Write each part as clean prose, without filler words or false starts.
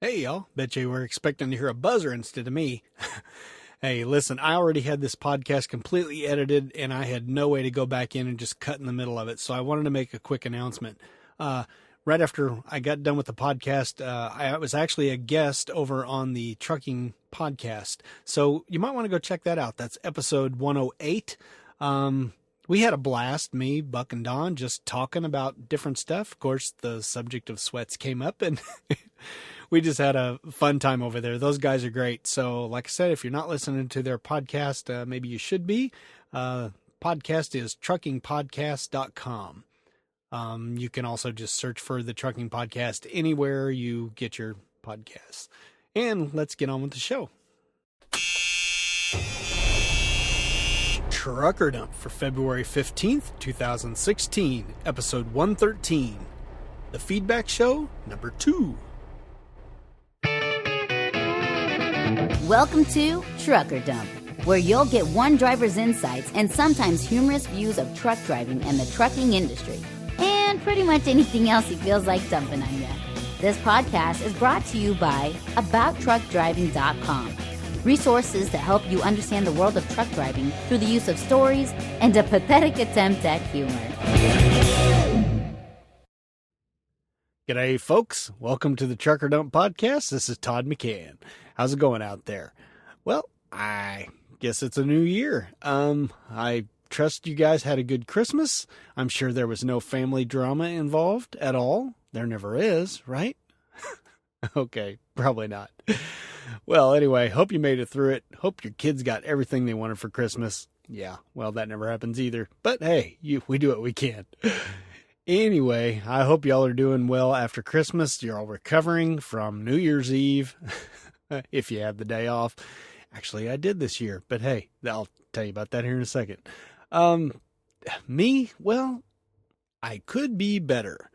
Hey, y'all. Bet you were expecting to hear a buzzer instead of me. Hey, listen, I already had this podcast completely edited, and I had no way to go back in and just cut in the middle of it. So I wanted to make a quick announcement. Right after I got done with the podcast, I was actually a guest over on the trucking podcast. So you might want to go check that out. That's episode 108. We had a blast, me, Buck, and Don, just talking about different stuff. Of course, the subject of sweats came up, and we just had a fun time over there. Those guys are great. So, like I said, if you're not listening to their podcast, maybe you should be. Podcast is truckingpodcast.com. You can also just search for the Trucking Podcast anywhere you get your podcasts. And let's get on with the show. Trucker Dump for February 15th, 2016, episode 113. The Feedback Show, number 2. Welcome to Trucker Dump, where you'll get one driver's insights and sometimes humorous views of truck driving and the trucking industry, and pretty much anything else he feels like dumping on you. This podcast is brought to you by AboutTruckDriving.com, resources to help you understand the world of truck driving through the use of stories and a pathetic attempt at humor. G'day, folks. Welcome to the Trucker Dump Podcast. This is Todd McCann. How's it going out there? Well, I guess it's a new year. I trust you guys had a good Christmas. I'm sure there was no family drama involved at all. There never is, right? Okay, probably not. Well, anyway, hope you made it through it. Hope your kids got everything they wanted for Christmas. Yeah, well, that never happens either. But hey, we do what we can. Anyway, I hope y'all are doing well after Christmas. You're all recovering from New Year's Eve, if you have the day off. Actually, I did this year, but hey, I'll tell you about that here in a second. Me, well, I could be better.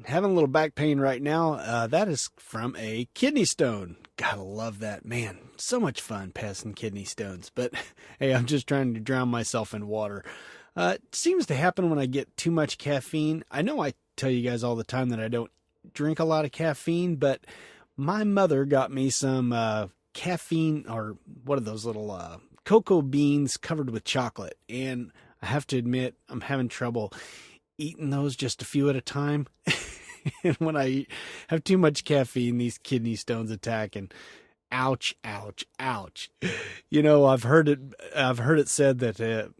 Having a little back pain right now. That is from a kidney stone. Gotta love that, man. So much fun passing kidney stones. But hey, I'm just trying to drown myself in water. It seems to happen when I get too much caffeine. I know I tell you guys all the time that I don't drink a lot of caffeine, but my mother got me some caffeine, or what are those little cocoa beans covered with chocolate. And I have to admit, I'm having trouble eating those just a few at a time. And when I have too much caffeine, these kidney stones attack, and ouch, ouch, ouch. You know, I've heard it said that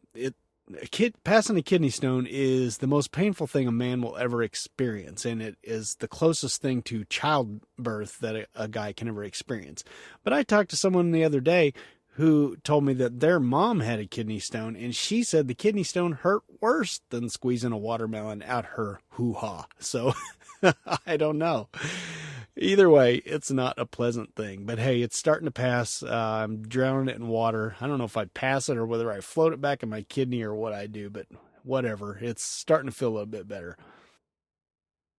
passing a kidney stone is the most painful thing a man will ever experience, and it is the closest thing to childbirth that a guy can ever experience. But I talked to someone the other day who told me that their mom had a kidney stone, and she said the kidney stone hurt worse than squeezing a watermelon out her hoo-ha. So I don't know. Either way, it's not a pleasant thing. But hey, it's starting to pass. I'm drowning it in water. I don't know if I pass it or whether I float it back in my kidney or what I do, but whatever. It's starting to feel a little bit better.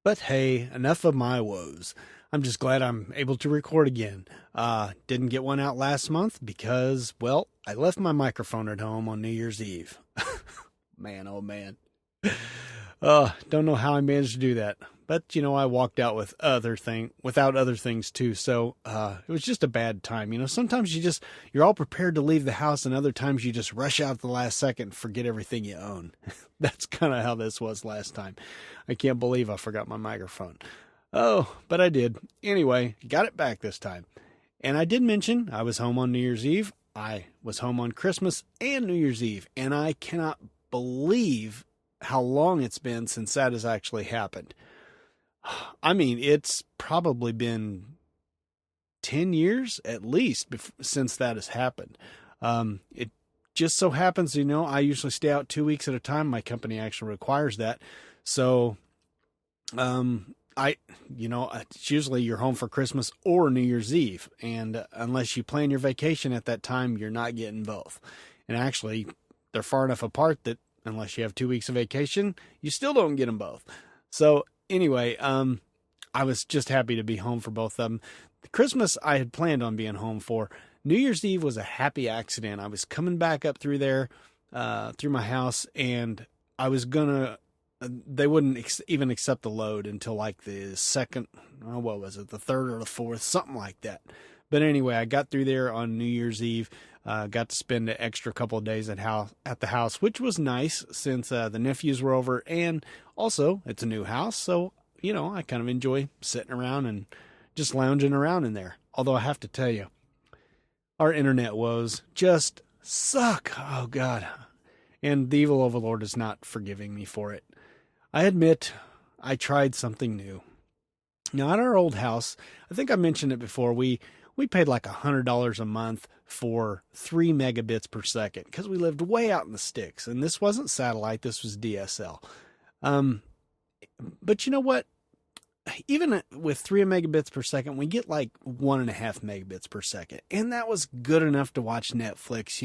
But hey, enough of my woes. I'm just glad I'm able to record again. Didn't get one out last month because, well, I left my microphone at home on New Year's Eve. Man, oh man. Don't know how I managed to do that. But, you know, I walked out without other things too. So, it was just a bad time. You know, sometimes you're all prepared to leave the house, and other times you just rush out at the last second and forget everything you own. That's kind of how this was last time. I can't believe I forgot my microphone. Oh, but I did. Anyway, got it back this time. And I did mention I was home on New Year's Eve. I was home on Christmas and New Year's Eve. And I cannot believe how long it's been since that has actually happened. I mean, it's probably been 10 years at least since that has happened. It just so happens, you know, I usually stay out 2 weeks at a time. My company actually requires that. So, it's usually you're home for Christmas or New Year's Eve. And unless you plan your vacation at that time, you're not getting both. And actually, they're far enough apart that unless you have 2 weeks of vacation, you still don't get them both. So anyway, I was just happy to be home for both of them. Christmas, I had planned on being home for. New Year's Eve was a happy accident. I was coming back up through there, through my house, and I was going to they wouldn't even accept the load until like the second, what was it, the third or the fourth, something like that. But anyway, I got through there on New Year's Eve. Got to spend an extra couple of days at the house, which was nice since the nephews were over, and also it's a new house, so I kind of enjoy sitting around and just lounging around in there. Although I have to tell you, our internet woes just suck. Oh God, and the evil overlord is not forgiving me for it. I admit I tried something new. Now at our old house, I think I mentioned it before, we paid like $100 a month for 3 megabits per second because we lived way out in the sticks. And this wasn't satellite, this was DSL. But you know what? Even with 3 megabits per second, we get like 1.5 megabits per second. And that was good enough to watch Netflix,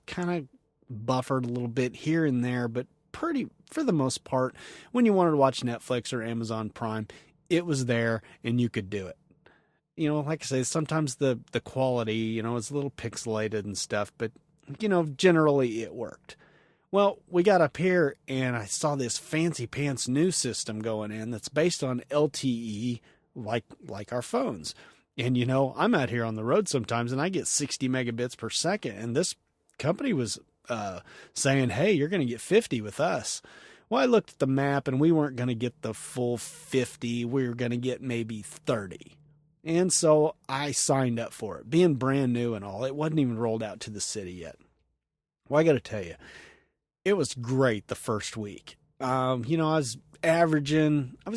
kind of buffered a little bit here and there, but pretty, for the most part, when you wanted to watch Netflix or Amazon Prime, it was there and you could do it. Like I say, sometimes the quality, is a little pixelated and stuff, but, generally it worked. Well, we got up here and I saw this fancy pants new system going in that's based on LTE, like our phones. And, I'm out here on the road sometimes and I get 60 megabits per second. And this company was saying, hey, you're going to get 50 with us. Well, I looked at the map and we weren't going to get the full 50. We were going to get maybe 30. And so I signed up for it, being brand new and all. It wasn't even rolled out to the city yet. Well, I got to tell you, it was great the first week. I was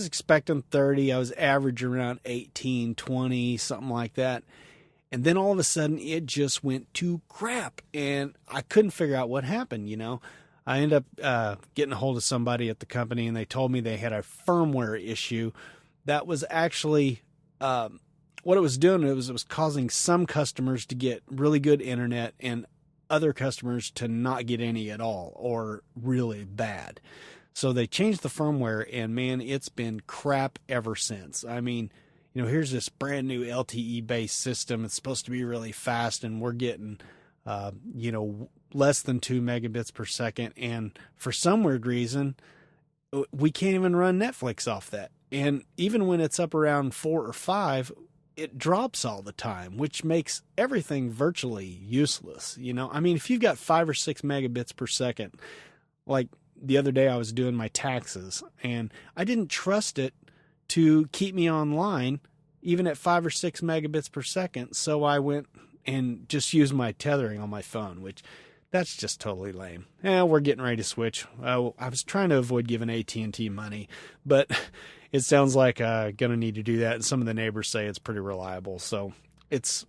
expecting 30. I was averaging around 18, 20, something like that. And then all of a sudden it just went to crap and I couldn't figure out what happened. I ended up getting a hold of somebody at the company and they told me they had a firmware issue that was actually, what it was doing, it was causing some customers to get really good internet and other customers to not get any at all or really bad. So they changed the firmware and man, it's been crap ever since. I mean, here's this brand new LTE based system. It's supposed to be really fast and we're getting, less than 2 megabits per second. And for some weird reason, we can't even run Netflix off that. And even when it's up around 4 or 5, it drops all the time, which makes everything virtually useless. If you've got 5 or 6 megabits per second, like the other day I was doing my taxes and I didn't trust it to keep me online, even at 5 or 6 megabits per second. So I went and just used my tethering on my phone, which that's just totally lame. We're getting ready to switch. I was trying to avoid giving AT&T money, but it sounds like I'm going to need to do that. And some of the neighbors say it's pretty reliable. So it's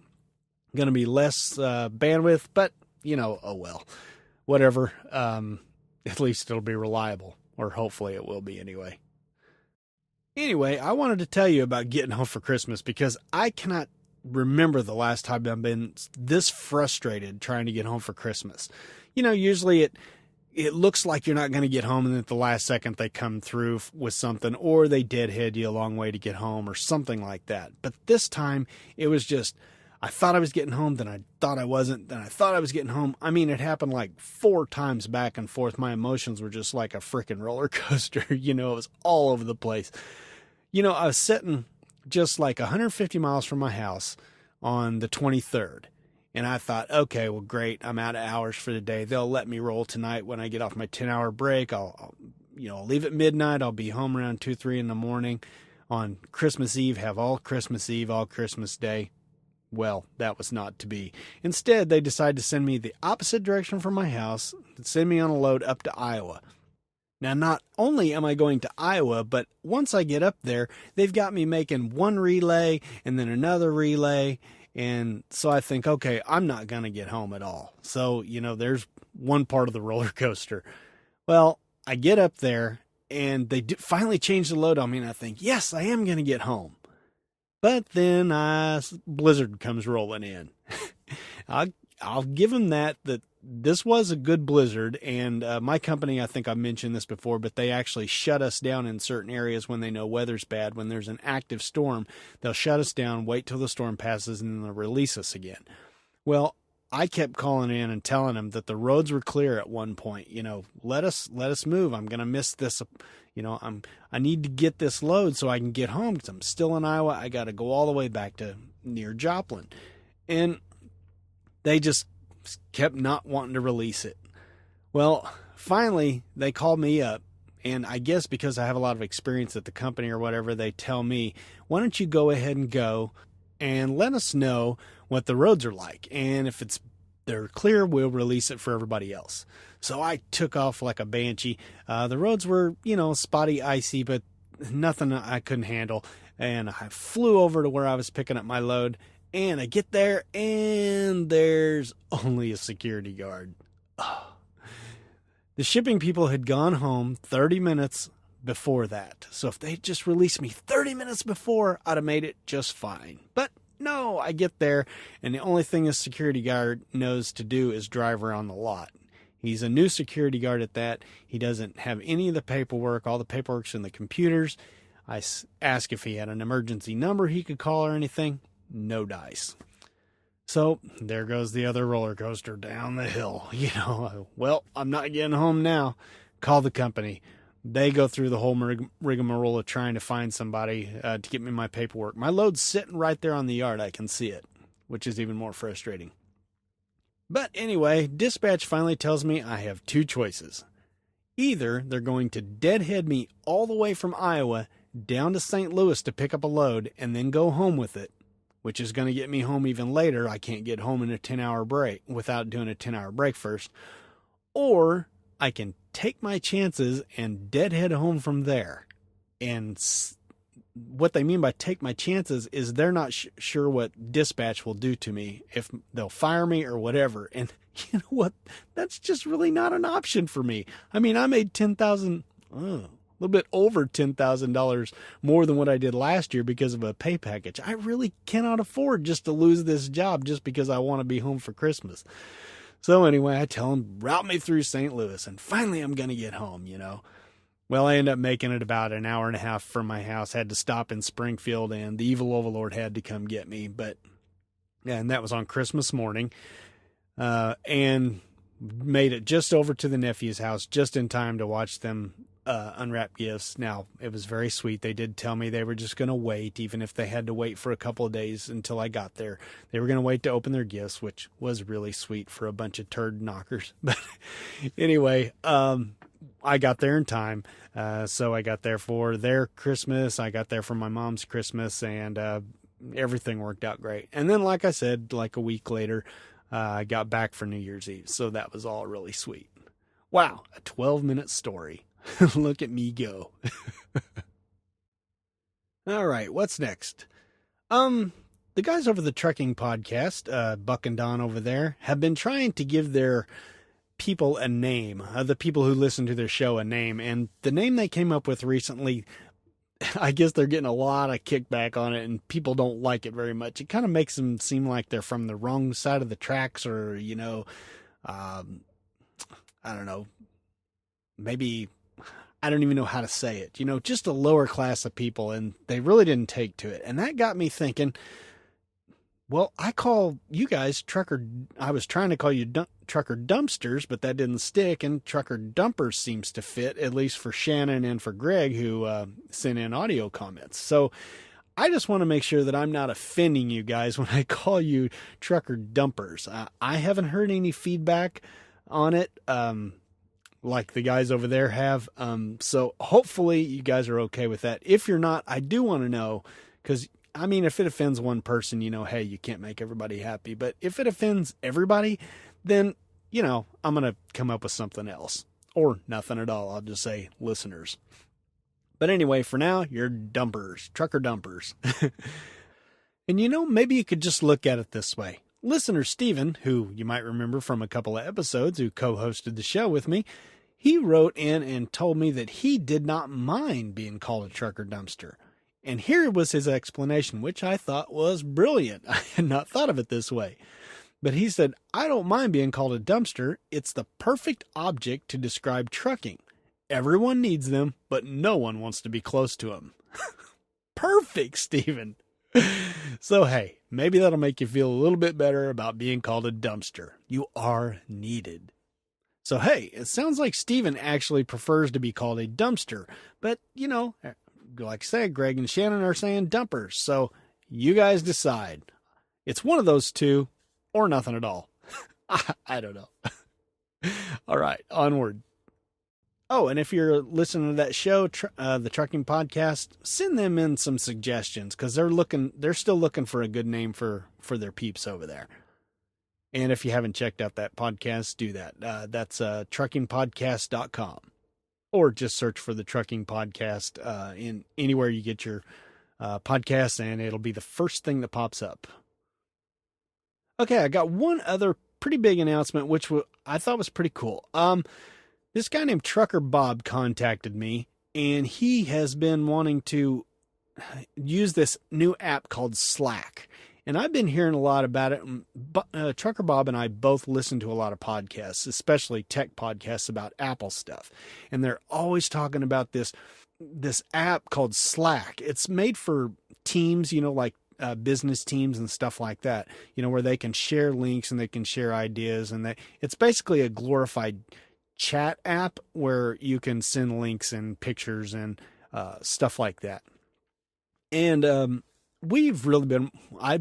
going to be less bandwidth, but, oh well. Whatever. At least it'll be reliable, or hopefully it will be anyway. Anyway, I wanted to tell you about getting home for Christmas because I cannot remember the last time I've been this frustrated trying to get home for Christmas. Usually it looks like you're not going to get home and then at the last second they come through with something or they deadhead you a long way to get home or something like that. But this time it was just, I thought I was getting home, then I thought I wasn't, then I thought I was getting home. I mean, it happened like 4 times back and forth. My emotions were just like a freaking roller coaster. It was all over the place. I was sitting just like 150 miles from my house on the 23rd. And I thought, okay, well, great. I'm out of hours for the day. They'll let me roll tonight when I get off my 10-hour break. I'll leave at midnight. I'll be home around 2, 3 in the morning on Christmas Eve, have all Christmas Eve, all Christmas Day. Well, that was not to be. Instead, they decided to send me the opposite direction from my house, send me on a load up to Iowa. Now, not only am I going to Iowa, but once I get up there, they've got me making one relay and then another relay. And so I think, okay, I'm not going to get home at all. So, there's one part of the roller coaster. Well, I get up there and they finally change the load on me. And I think, yes, I am going to get home. But then blizzard comes rolling in. I'll give them that this was a good blizzard, and my company, I think I mentioned this before, but they actually shut us down in certain areas when they know weather's bad. When there's an active storm, they'll shut us down, wait till the storm passes, and then they'll release us again. Well, I kept calling in and telling him that the roads were clear at one point. Let us move. I'm going to miss this. I need to get this load so I can get home because I'm still in Iowa. I got to go all the way back to near Joplin. And they just kept not wanting to release it. Well, finally, they called me up. And I guess because I have a lot of experience at the company or whatever, they tell me, why don't you go ahead and go and let us know what the roads are like. And if they're clear, we'll release it for everybody else. So I took off like a banshee. The roads were, spotty, icy, but nothing I couldn't handle. And I flew over to where I was picking up my load. And I get there, and there's only a security guard. Oh. The shipping people had gone home 30 minutes before that. So if they just released me 30 minutes before, I'd have made it just fine. But no, I get there, and the only thing a security guard knows to do is drive around the lot. He's a new security guard at that. He doesn't have any of the paperwork. All the paperwork's in the computers. I asked if he had an emergency number he could call or anything. No dice. So there goes the other roller coaster down the hill. Well, I'm not getting home now. Call the company. They go through the whole rigmarole of trying to find somebody to get me my paperwork. My load's sitting right there on the yard. I can see it, which is even more frustrating. But anyway, dispatch finally tells me I have two choices. Either they're going to deadhead me all the way from Iowa down to St. Louis to pick up a load and then go home with it, which is going to get me home even later. I can't get home in a 10-hour break without doing a 10-hour break first. Or I can take my chances and deadhead home from there. And what they mean by take my chances is they're not sure what dispatch will do to me, if they'll fire me or whatever. And you know what? That's just really not an option for me. I mean, I made a little bit over $10,000 more than what I did last year because of a pay package. I really cannot afford just to lose this job just because I want to be home for Christmas. So anyway, I tell him, route me through St. Louis, and finally I'm going to get home, Well, I ended up making it about an hour and a half from my house, had to stop in Springfield, and the evil overlord had to come get me. And that was on Christmas morning, and made it just over to the nephew's house just in time to watch them unwrap gifts. Now, it was very sweet. They did tell me they were just going to wait, even if they had to wait for a couple of days until I got there. They were going to wait to open their gifts, which was really sweet for a bunch of turd knockers. But anyway, I got there in time. So I got there for their Christmas. I got there for my mom's Christmas, and everything worked out great. And then, like I said, like a week later, I got back for New Year's Eve. So that was all really sweet. Wow, a 12-minute story. Look at me go. All right, what's next? The guys over the trucking podcast, Buck and Don over there, have been trying to give their people a name, the people who listen to their show a name, and the name they came up with recently, I guess they're getting a lot of kickback on it, and people don't like it very much. It kind of makes them seem like they're from the wrong side of the tracks, or, I don't know, maybe, I don't even know how to say it, just a lower class of people, and they really didn't take to it. And that got me thinking, well, I call you guys I was trying to call you trucker dumpsters, but that didn't stick, and trucker dumpers seems to fit, at least for Shannon and for Greg, who sent in audio comments. So I just want to make sure that I'm not offending you guys when I call you trucker dumpers. I haven't heard any feedback on it, like the guys over there have. So hopefully you guys are okay with that. If you're not, I do want to know, because if it offends one person, hey, you can't make everybody happy. But if it offends everybody, then, I'm going to come up with something else, or nothing at all. I'll just say listeners. But anyway, for now, you're dumpers, trucker dumpers. And maybe you could just look at it this way. Listener Steven, who you might remember from a couple of episodes, who co-hosted the show with me, he wrote in and told me that he did not mind being called a trucker dumpster. And here was his explanation, which I thought was brilliant. I had not thought of it this way. But he said, I don't mind being called a dumpster. It's the perfect object to describe trucking. Everyone needs them, but no one wants to be close to them. Perfect, Steven. So, hey, Maybe that'll make you feel a little bit better about being called a dumpster. You are needed. So, hey, it sounds like Steven actually prefers to be called a dumpster. But, like I said, Greg and Shannon are saying dumpers. So, you guys decide. It's one of those two or nothing at all. I don't know. All right, onward. Oh, and if you're listening to that show, the Trucking Podcast, send them in some suggestions because they're still looking for a good name for their peeps over there. And if you haven't checked out that podcast, do that. That's truckingpodcast.com, or just search for the Trucking Podcast in anywhere you get your podcasts, and it'll be the first thing that pops up. Okay, I got one other pretty big announcement, which I thought was pretty cool. This guy named Trucker Bob contacted me, and he has been wanting to use this new app called Slack. And I've been hearing a lot about it. Trucker Bob and I both listen to a lot of podcasts, especially tech podcasts about Apple stuff. And they're always talking about this app called Slack. It's made for teams, like business teams and stuff like that, where they can share links and they can share ideas. And it's basically a glorified chat app where you can send links and pictures and stuff like that. And I've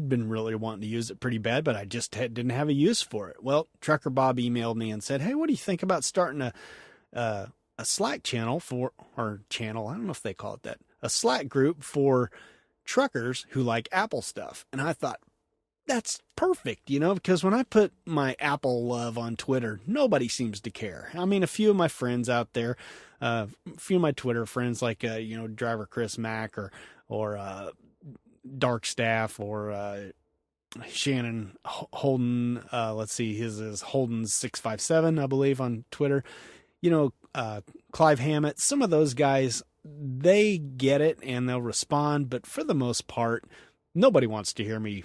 been really wanting to use it pretty bad, but I just didn't have a use for it. Well, Trucker Bob emailed me and said, hey, what do you think about starting a Slack channel I don't know if they call it that, a Slack group for truckers who like Apple stuff. And I thought, that's perfect, because when I put my Apple love on Twitter, nobody seems to care. I mean, a few of my friends out there, a few of my Twitter friends like, Driver Chris Mack or Dark Staff or Shannon Holden. Let's see, his is Holden657, I believe, on Twitter. Clive Hammett, some of those guys, they get it and they'll respond. But for the most part, nobody wants to hear me,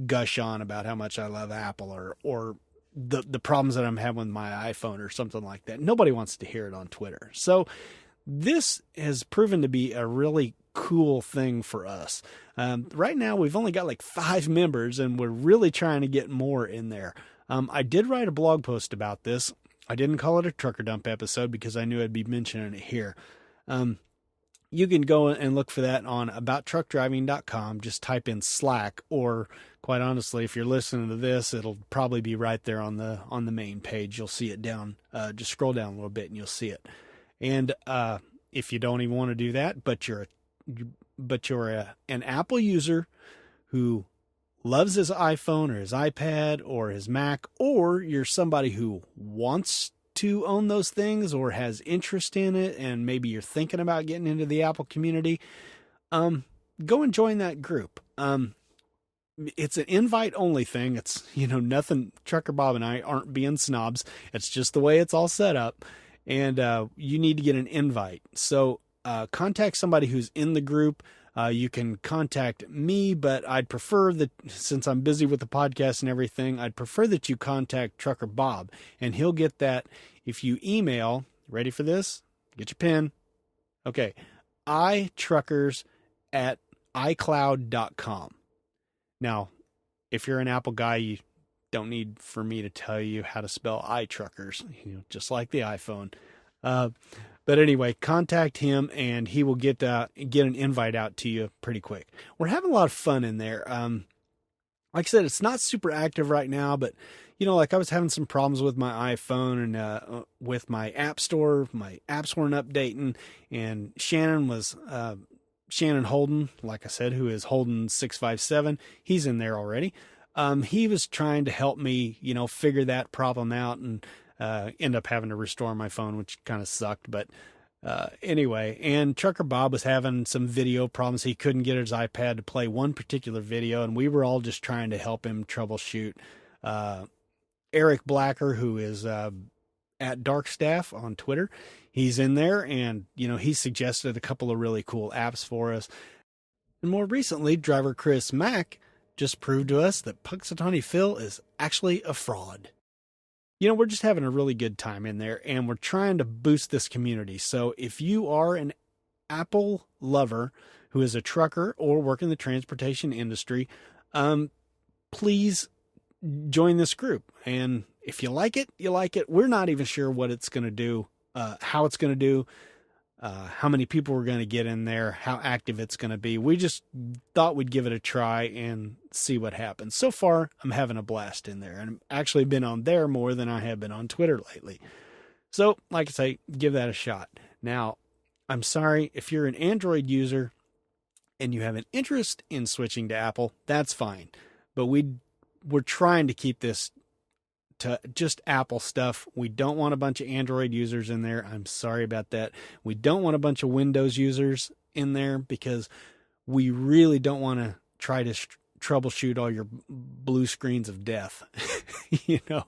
gush on about how much I love Apple or the problems that I'm having with my iPhone or something like that. Nobody wants to hear it on Twitter. So this has proven to be a really cool thing for us. Right now, we've only got like 5 members and we're really trying to get more in there. I did write a blog post about this. I didn't call it a Trucker Dump episode because I knew I'd be mentioning it here. You can go and look for that on abouttruckdriving.com. Just type in Slack, or quite honestly, if you're listening to this, it'll probably be right there on the main page. You'll see it down. Just scroll down a little bit and you'll see it. And if you don't even want to do that, but you're an Apple user who loves his iPhone or his iPad or his Mac, or you're somebody who wants to own those things or has interest in it, and maybe you're thinking about getting into the Apple community, go and join that group. It's an invite only thing. It's, nothing. Trucker Bob and I aren't being snobs. It's just the way it's all set up. And you need to get an invite. So contact somebody who's in the group. You can contact me, but I'd prefer that, since I'm busy with the podcast and everything, I'd prefer that you contact Trucker Bob, and he'll get that if you email. Ready for this? Get your pen. Okay. itruckers@icloud.com. Now, if you're an Apple guy, you don't need for me to tell you how to spell iTruckers, just like the iPhone. But anyway, contact him and he will get an invite out to you pretty quick. We're having a lot of fun in there. Like I said, it's not super active right now, but like I was having some problems with my iPhone and with my app store. My apps weren't updating, and Shannon Holden, like I said, who is Holden657. He's in there already. He was trying to help me, figure that problem out, and end up having to restore my phone, which kind of sucked. But anyway, and Trucker Bob was having some video problems. He couldn't get his iPad to play one particular video, and we were all just trying to help him troubleshoot. Eric Blacker, who is at Dark Staff on Twitter, he's in there, and he suggested a couple of really cool apps for us. And more recently, driver Chris Mack just proved to us that Punxsutawney Phil is actually a fraud. We're just having a really good time in there, and we're trying to boost this community. So if you are an Apple lover who is a trucker or work in the transportation industry, please join this group. And if you like it, you like it. We're not even sure what it's going to do, how it's going to do, how many people we're going to get in there, how active it's going to be. We just thought we'd give it a try and see what happens. So far, I'm having a blast in there, and I've actually been on there more than I have been on Twitter lately. So, like I say, give that a shot. Now, I'm sorry if you're an Android user and you have an interest in switching to Apple, that's fine. But we're trying to keep this to just Apple stuff. We don't want a bunch of Android users in there. I'm sorry about that. We don't want a bunch of Windows users in there because we really don't want to try to troubleshoot all your blue screens of death. You know,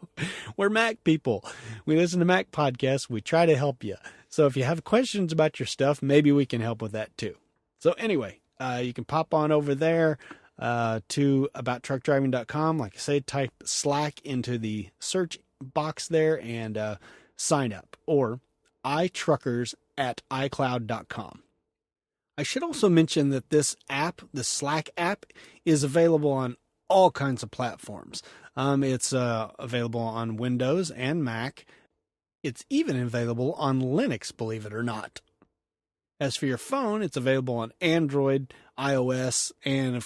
we're Mac people. We listen to Mac podcasts. We try to help you. So if you have questions about your stuff, maybe we can help with that too. So anyway, you can pop on over there to abouttruckdriving.com. Like I say, type Slack into the search box there and sign up, or itruckers@icloud.com. I should also mention that this app, the Slack app, is available on all kinds of platforms. It's available on Windows and Mac. It's even available on Linux, believe it or not. As for your phone, it's available on Android, iOS, and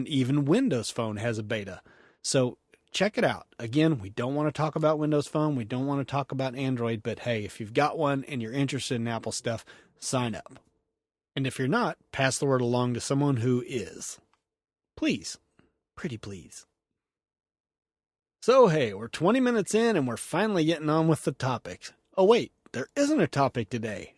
even Windows Phone has a beta. So check it out. Again, we don't want to talk about Windows Phone. We don't want to talk about Android. But hey, if you've got one and you're interested in Apple stuff, sign up. And if you're not, pass the word along to someone who is. Please. Pretty please. So hey, we're 20 minutes in and we're finally getting on with the topics. Oh wait, there isn't a topic today.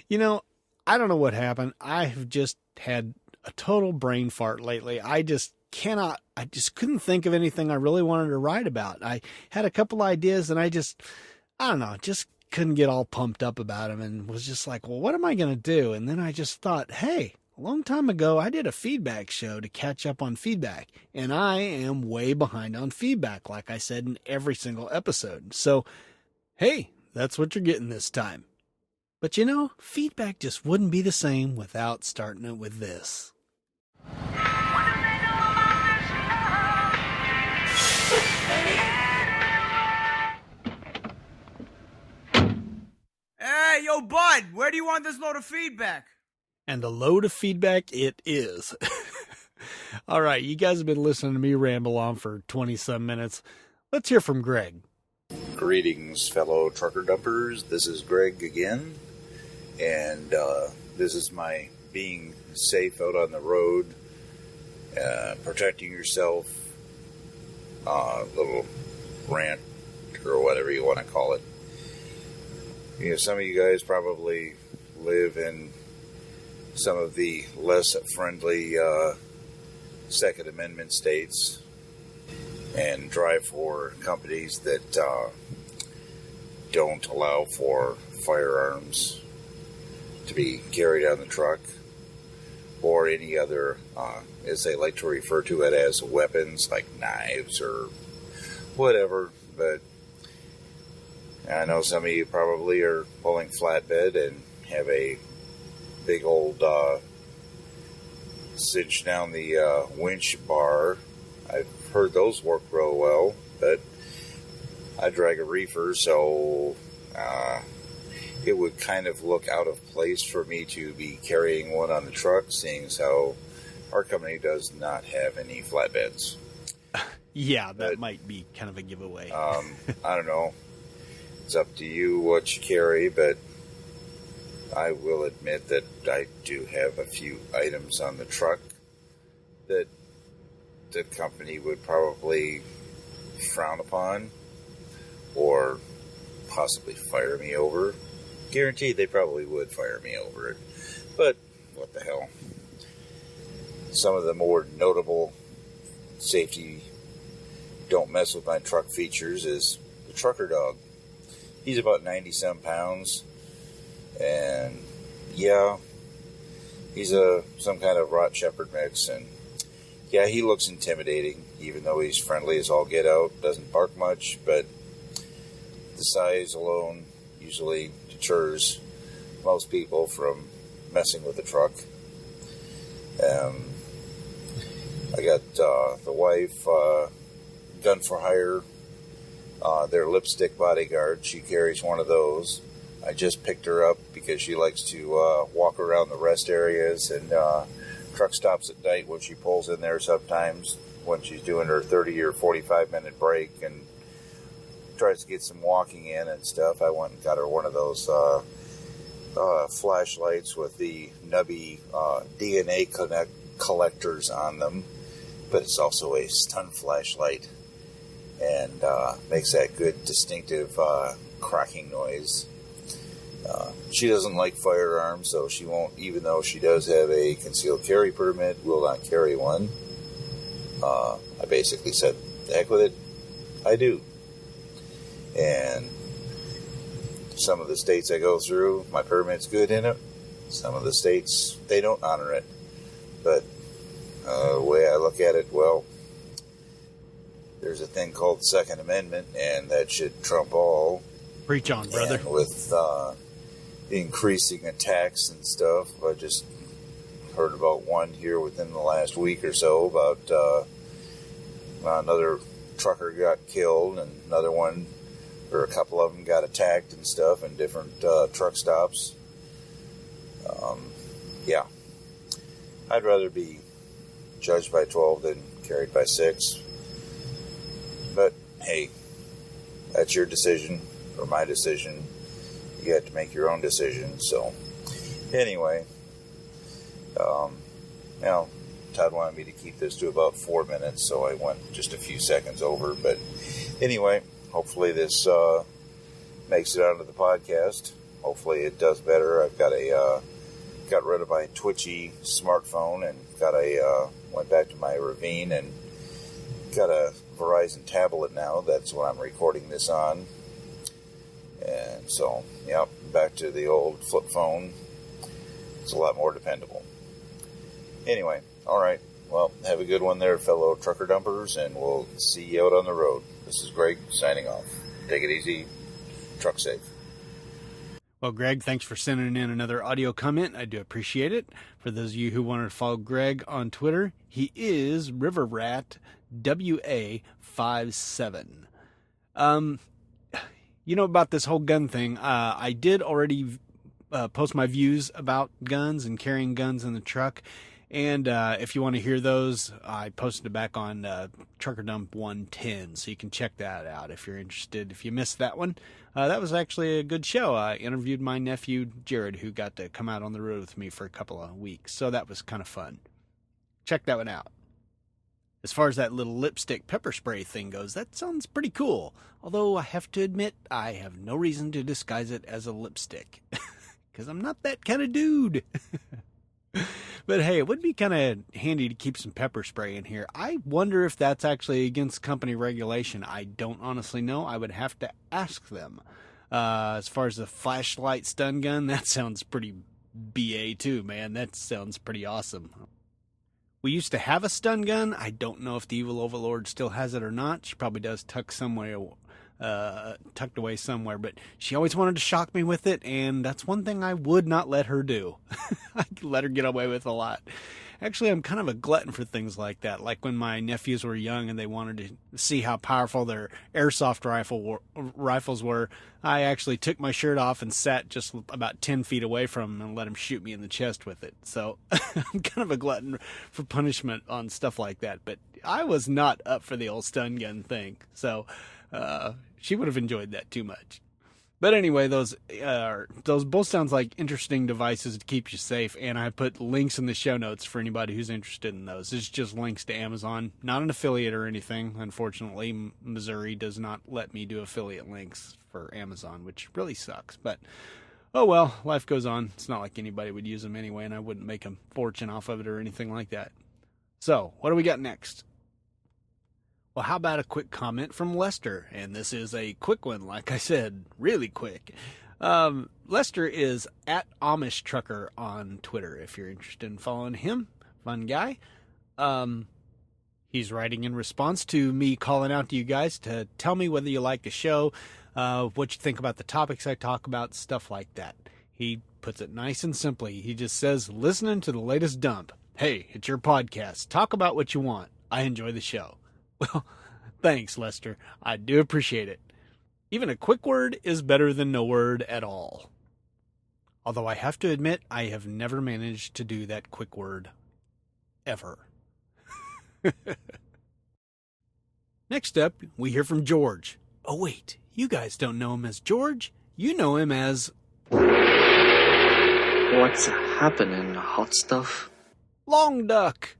You know, I don't know what happened. I've just had a total brain fart lately. I just couldn't think of anything I really wanted to write about. I had a couple ideas and I don't know, just couldn't get all pumped up about them and was just like, well, what am I going to do? And then I just thought, hey, a long time ago, I did a feedback show to catch up on feedback, and I am way behind on feedback, like I said in every single episode. So, hey, that's what you're getting this time. But you know, feedback just wouldn't be the same without starting it with this. Hey, yo, bud, where do you want this load of feedback? And a load of feedback it is. All right, you guys have been listening to me ramble on for 20-some minutes. Let's hear from Greg. Greetings, fellow trucker dumpers. This is Greg again. And this is my being safe out on the road, protecting yourself, little rant or whatever you want to call it. You know, some of you guys probably live in some of the less friendly Second Amendment states and drive for companies that don't allow for firearms to be carried on the truck, or any other, as they like to refer to it as, weapons like knives or whatever. But I know some of you probably are pulling flatbed and have a big old cinch down the winch bar. I've heard those work real well, but I drag a reefer, so it would kind of look out of place for me to be carrying one on the truck, seeing as how our company does not have any flatbeds. Yeah, that might be kind of a giveaway. I don't know. It's up to you what you carry, but I will admit that I do have a few items on the truck that the company would probably frown upon or possibly fire me over. Guaranteed they probably would fire me over it. But what the hell. Some of the more notable safety don't mess with my truck features is the trucker dog. He's about 90-some pounds. And yeah, he's some kind of Rot Shepherd mix. And yeah, he looks intimidating, even though he's friendly as all get out. Doesn't bark much, but the size alone usually deters most people from messing with the truck. I got the wife, gun for hire, their lipstick bodyguard. She carries one of those. I just picked her up because she likes to walk around the rest areas and truck stops at night when she pulls in there sometimes when she's doing her 30 or 45 minute break and tries to get some walking in and stuff. I went and got her one of those flashlights with the nubby DNA collectors on them, but it's also a stun flashlight and makes that good distinctive cracking noise. She doesn't like firearms, so she won't, even though she does have a concealed carry permit, will not carry one. I basically said, the heck with it, I do. And some of the states I go through, my permit's good in it. Some of the states, they don't honor it. But the way I look at it, well, there's a thing called the Second Amendment, and that should trump all. Preach on, brother. And with increasing attacks and stuff, I just heard about one here within the last week or so about another trucker got killed, and another one, or a couple of them got attacked and stuff in different truck stops. Yeah. I'd rather be judged by 12 than carried by 6. But, hey, that's your decision, or my decision. You got to make your own decision. So, anyway, Todd wanted me to keep this to about 4 minutes, so I went just a few seconds over. But anyway, hopefully this makes it onto the podcast. Hopefully it does better. I've got got rid of my twitchy smartphone and went back to my Ravine and got a Verizon tablet now. That's what I'm recording this on. And so, yep, back to the old flip phone. It's a lot more dependable. Anyway, all right. Well, have a good one there, fellow trucker dumpers, and we'll see you out on the road. This is Greg signing off. Take it easy. Truck safe. Well, Greg, thanks for sending in another audio comment. I do appreciate it. For those of you who wanted to follow Greg on Twitter, he is RiverRatWA57. You know about this whole gun thing. I did already post my views about guns and carrying guns in the truck. And if you want to hear those, I posted it back on Trucker Dump 110, so you can check that out if you're interested. If you missed that one, that was actually a good show. I interviewed my nephew, Jared, who got to come out on the road with me for a couple of weeks, so that was kind of fun. Check that one out. As far as that little lipstick pepper spray thing goes, that sounds pretty cool. Although I have to admit, I have no reason to disguise it as a lipstick. Because I'm not that kind of dude. But hey, it would be kind of handy to keep some pepper spray in here. I wonder if that's actually against company regulation. I don't honestly know. I would have to ask them. As far as the flashlight stun gun, that sounds pretty BA too, man. That sounds pretty awesome. We used to have a stun gun. I don't know if the evil overlord still has it or not. She probably does tucked away somewhere, but she always wanted to shock me with it, and that's one thing I would not let her do. I let her get away with a lot. Actually, I'm kind of a glutton for things like that. Like when my nephews were young and they wanted to see how powerful their airsoft rifles were, I actually took my shirt off and sat just about 10 feet away from them and let them shoot me in the chest with it. So I'm kind of a glutton for punishment on stuff like that. But I was not up for the old stun gun thing. So she would have enjoyed that too much. But anyway, those both sounds like interesting devices to keep you safe, and I put links in the show notes for anybody who's interested in those. It's just links to Amazon, not an affiliate or anything. Unfortunately, Missouri does not let me do affiliate links for Amazon, which really sucks. But, oh well, life goes on. It's not like anybody would use them anyway, and I wouldn't make a fortune off of it or anything like that. So, what do we got next? Well, how about a quick comment from Lester? And this is a quick one, like I said, really quick. Lester is at Amish Trucker on Twitter, if you're interested in following him. Fun guy. He's writing in response to me calling out to you guys to tell me whether you like the show, what you think about the topics I talk about, stuff like that. He puts it nice and simply. He just says, listening to the latest dump. Hey, it's your podcast. Talk about what you want. I enjoy the show. Well, thanks, Lester. I do appreciate it. Even a quick word is better than no word at all. Although I have to admit, I have never managed to do that quick word. Ever. Next up, we hear from George. Oh wait, you guys don't know him as George. You know him as... What's happening, hot stuff? Long Duck.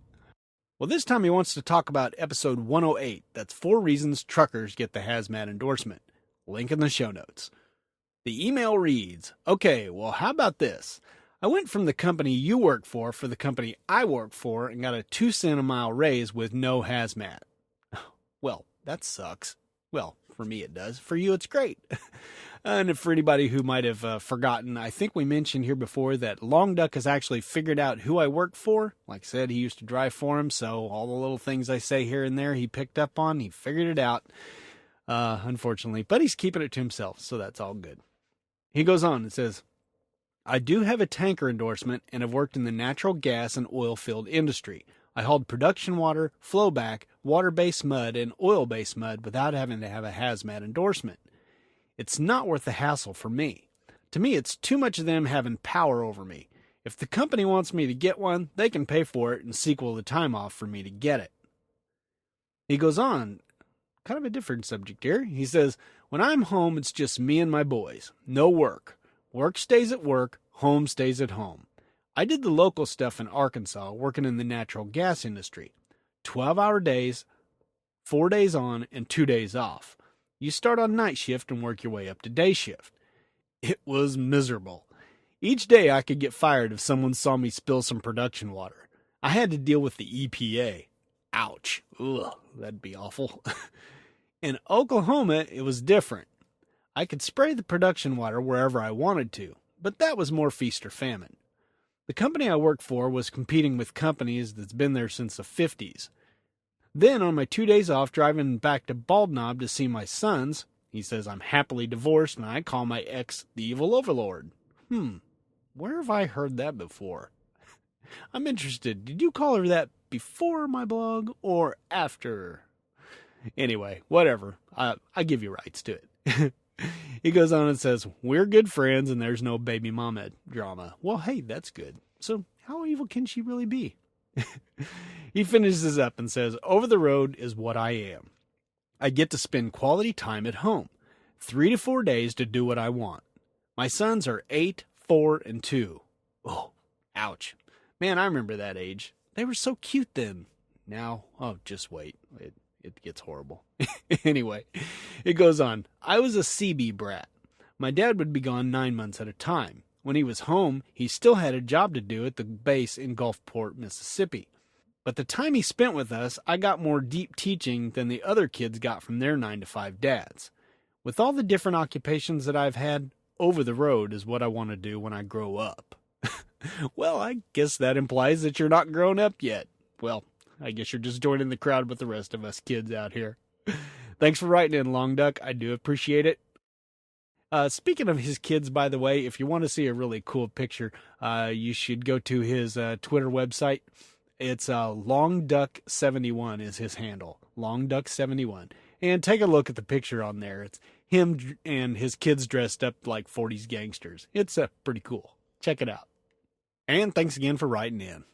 Well, this time he wants to talk about episode 108. That's 4 reasons truckers get the hazmat endorsement. Link in the show notes. The email reads, okay, well, how about this? I went from the company you work for the company I work for and got a 2 cent a mile raise with no hazmat. Well, that sucks. Well, for me it does. For you, it's great. And for anybody who might have forgotten, I think we mentioned here before that Long Duck has actually figured out who I work for. Like I said, he used to drive for him, so all the little things I say here and there he picked up on. He figured it out, unfortunately. But he's keeping it to himself, so that's all good. He goes on and says, I do have a tanker endorsement and have worked in the natural gas and oil field industry. I hauled production water, flowback, water-based mud, and oil-based mud without having to have a hazmat endorsement. It's not worth the hassle for me. To me, it's too much of them having power over me. If the company wants me to get one, they can pay for it and sequel the time off for me to get it. He goes on, kind of a different subject here. He says, when I'm home, it's just me and my boys. No work. Work stays at work, home stays at home. I did the local stuff in Arkansas, working in the natural gas industry. 12-hour days, 4 days on, and 2 days off. You start on night shift and work your way up to day shift. It was miserable. Each day I could get fired if someone saw me spill some production water. I had to deal with the EPA. Ouch. Ugh, that'd be awful. In Oklahoma, it was different. I could spray the production water wherever I wanted to, but that was more feast or famine. The company I worked for was competing with companies that's been there since the 50s. Then, on my 2 days off driving back to Bald Knob to see my sons, he says I'm happily divorced and I call my ex the evil overlord. Where have I heard that before? I'm interested. Did you call her that before my blog or after? Anyway, whatever. I give you rights to it. He goes on and says, we're good friends and there's no baby mama drama. Well, hey, that's good. So how evil can she really be? He finishes up and says, over the road is what I am. I get to spend quality time at home, 3 to 4 days to do what I want. My sons are 8, 4, and 2. Oh, ouch. Man, I remember that age. They were so cute then. Now, oh, just wait. It gets horrible. Anyway, it goes on. I was a CB brat. My dad would be gone 9 months at a time. When he was home, he still had a job to do at the base in Gulfport, Mississippi. But the time he spent with us, I got more deep teaching than the other kids got from their 9-to-5 dads. With all the different occupations that I've had, over the road is what I want to do when I grow up. Well, I guess that implies that you're not grown up yet. Well, I guess you're just joining the crowd with the rest of us kids out here. Thanks for writing in, Long Duck. I do appreciate it. Speaking of his kids, by the way, if you want to see a really cool picture, you should go to his Twitter website. It's LongDuck71 is his handle, LongDuck71. And take a look at the picture on there. It's him and his kids dressed up like 40s gangsters. It's pretty cool. Check it out. And thanks again for writing in.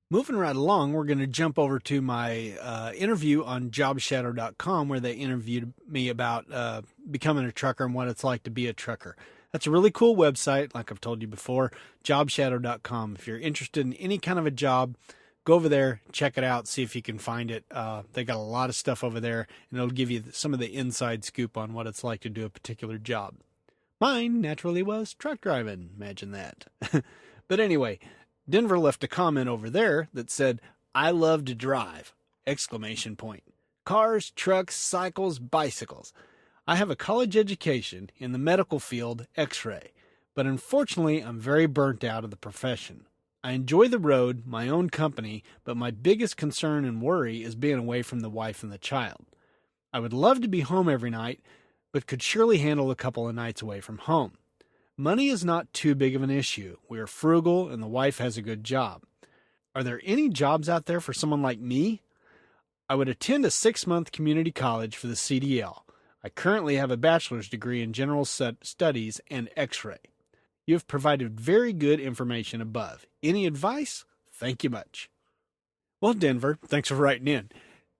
Moving right along, we're going to jump over to my interview on jobshadow.com where they interviewed me about becoming a trucker and what it's like to be a trucker. That's a really cool website, like I've told you before, jobshadow.com. If you're interested in any kind of a job, go over there, check it out, see if you can find it. They got a lot of stuff over there, and it'll give you some of the inside scoop on what it's like to do a particular job. Mine naturally was truck driving. Imagine that. But anyway, Denver left a comment over there that said, I love to drive! ! Cars, trucks, cycles, bicycles. I have a college education in the medical field, X-ray, but unfortunately I'm very burnt out of the profession. I enjoy the road, my own company, but my biggest concern and worry is being away from the wife and the child. I would love to be home every night, but could surely handle a couple of nights away from home. Money is not too big of an issue. We are frugal and the wife has a good job. Are there any jobs out there for someone like me? I would attend a 6-month community college for the CDL. I currently have a bachelor's degree in general studies and x-ray. You have provided very good information above. Any advice? Thank you much. Well, Denver, thanks for writing in.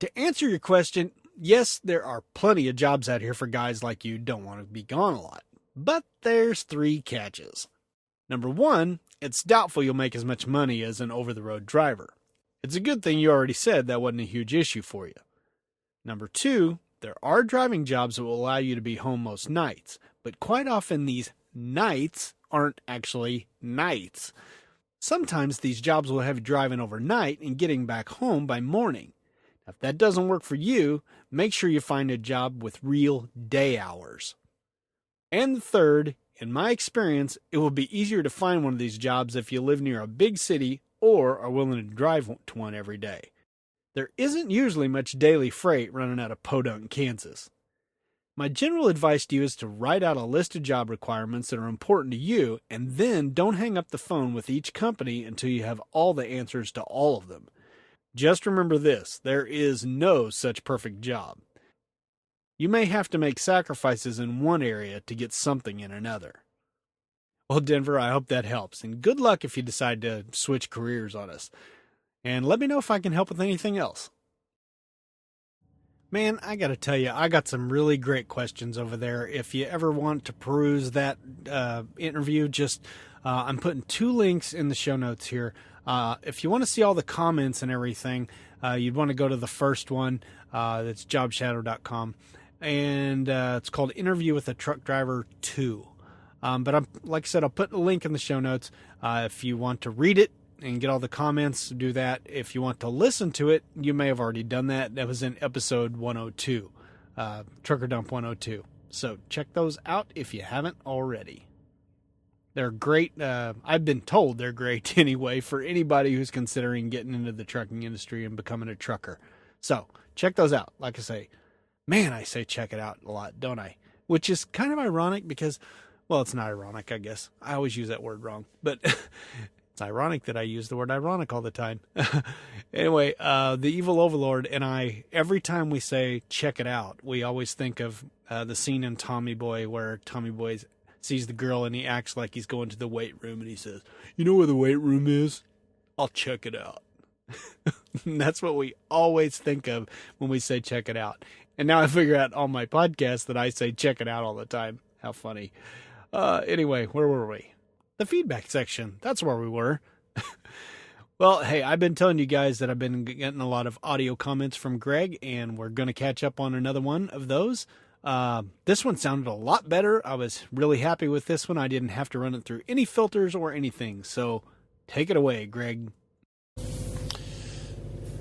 To answer your question, yes, there are plenty of jobs out here for guys like you who don't want to be gone a lot. But there's 3 catches. Number 1, it's doubtful you'll make as much money as an over-the-road driver. It's a good thing you already said that wasn't a huge issue for you. Number 2, there are driving jobs that will allow you to be home most nights, but quite often these nights aren't actually nights. Sometimes these jobs will have you driving overnight and getting back home by morning. Now, if that doesn't work for you, make sure you find a job with real day hours. And the third, in my experience, it will be easier to find one of these jobs if you live near a big city or are willing to drive to one every day. There isn't usually much daily freight running out of Podunk, Kansas. My general advice to you is to write out a list of job requirements that are important to you, and then don't hang up the phone with each company until you have all the answers to all of them. Just remember this, there is no such perfect job. You may have to make sacrifices in one area to get something in another. Well, Denver, I hope that helps, and good luck if you decide to switch careers on us. And let me know if I can help with anything else. Man, I got to tell you, I got some really great questions over there. If you ever want to peruse that interview, I'm putting 2 links in the show notes here. If you want to see all the comments and everything, you'd want to go to the first one. That's jobshadow.com. And it's called Interview with a Truck Driver 2. But like I said, I'll put a link in the show notes. If you want to read it and get all the comments, do that. If you want to listen to it, you may have already done that. That was in episode 102, Trucker Dump 102. So check those out if you haven't already. They're great. I've been told they're great anyway for anybody who's considering getting into the trucking industry and becoming a trucker. So check those out. Like I say, man, I say check it out a lot, don't I? Which is kind of ironic because, well, it's not ironic, I guess. I always use that word wrong, but it's ironic that I use the word ironic all the time. Anyway, the evil overlord and I, every time we say check it out, we always think of the scene in Tommy Boy where Tommy Boy sees the girl and he acts like he's going to the weight room and he says, "You know where the weight room is? I'll check it out." That's what we always think of when we say check it out. And now I figure out on my podcast that I say check it out all the time. How funny. Anyway, where were we? The feedback section. That's where we were. Well, hey, I've been telling you guys that I've been getting a lot of audio comments from Greg, and we're going to catch up on another one of those. This one sounded a lot better. I was really happy with this one. I didn't have to run it through any filters or anything. So take it away, Greg.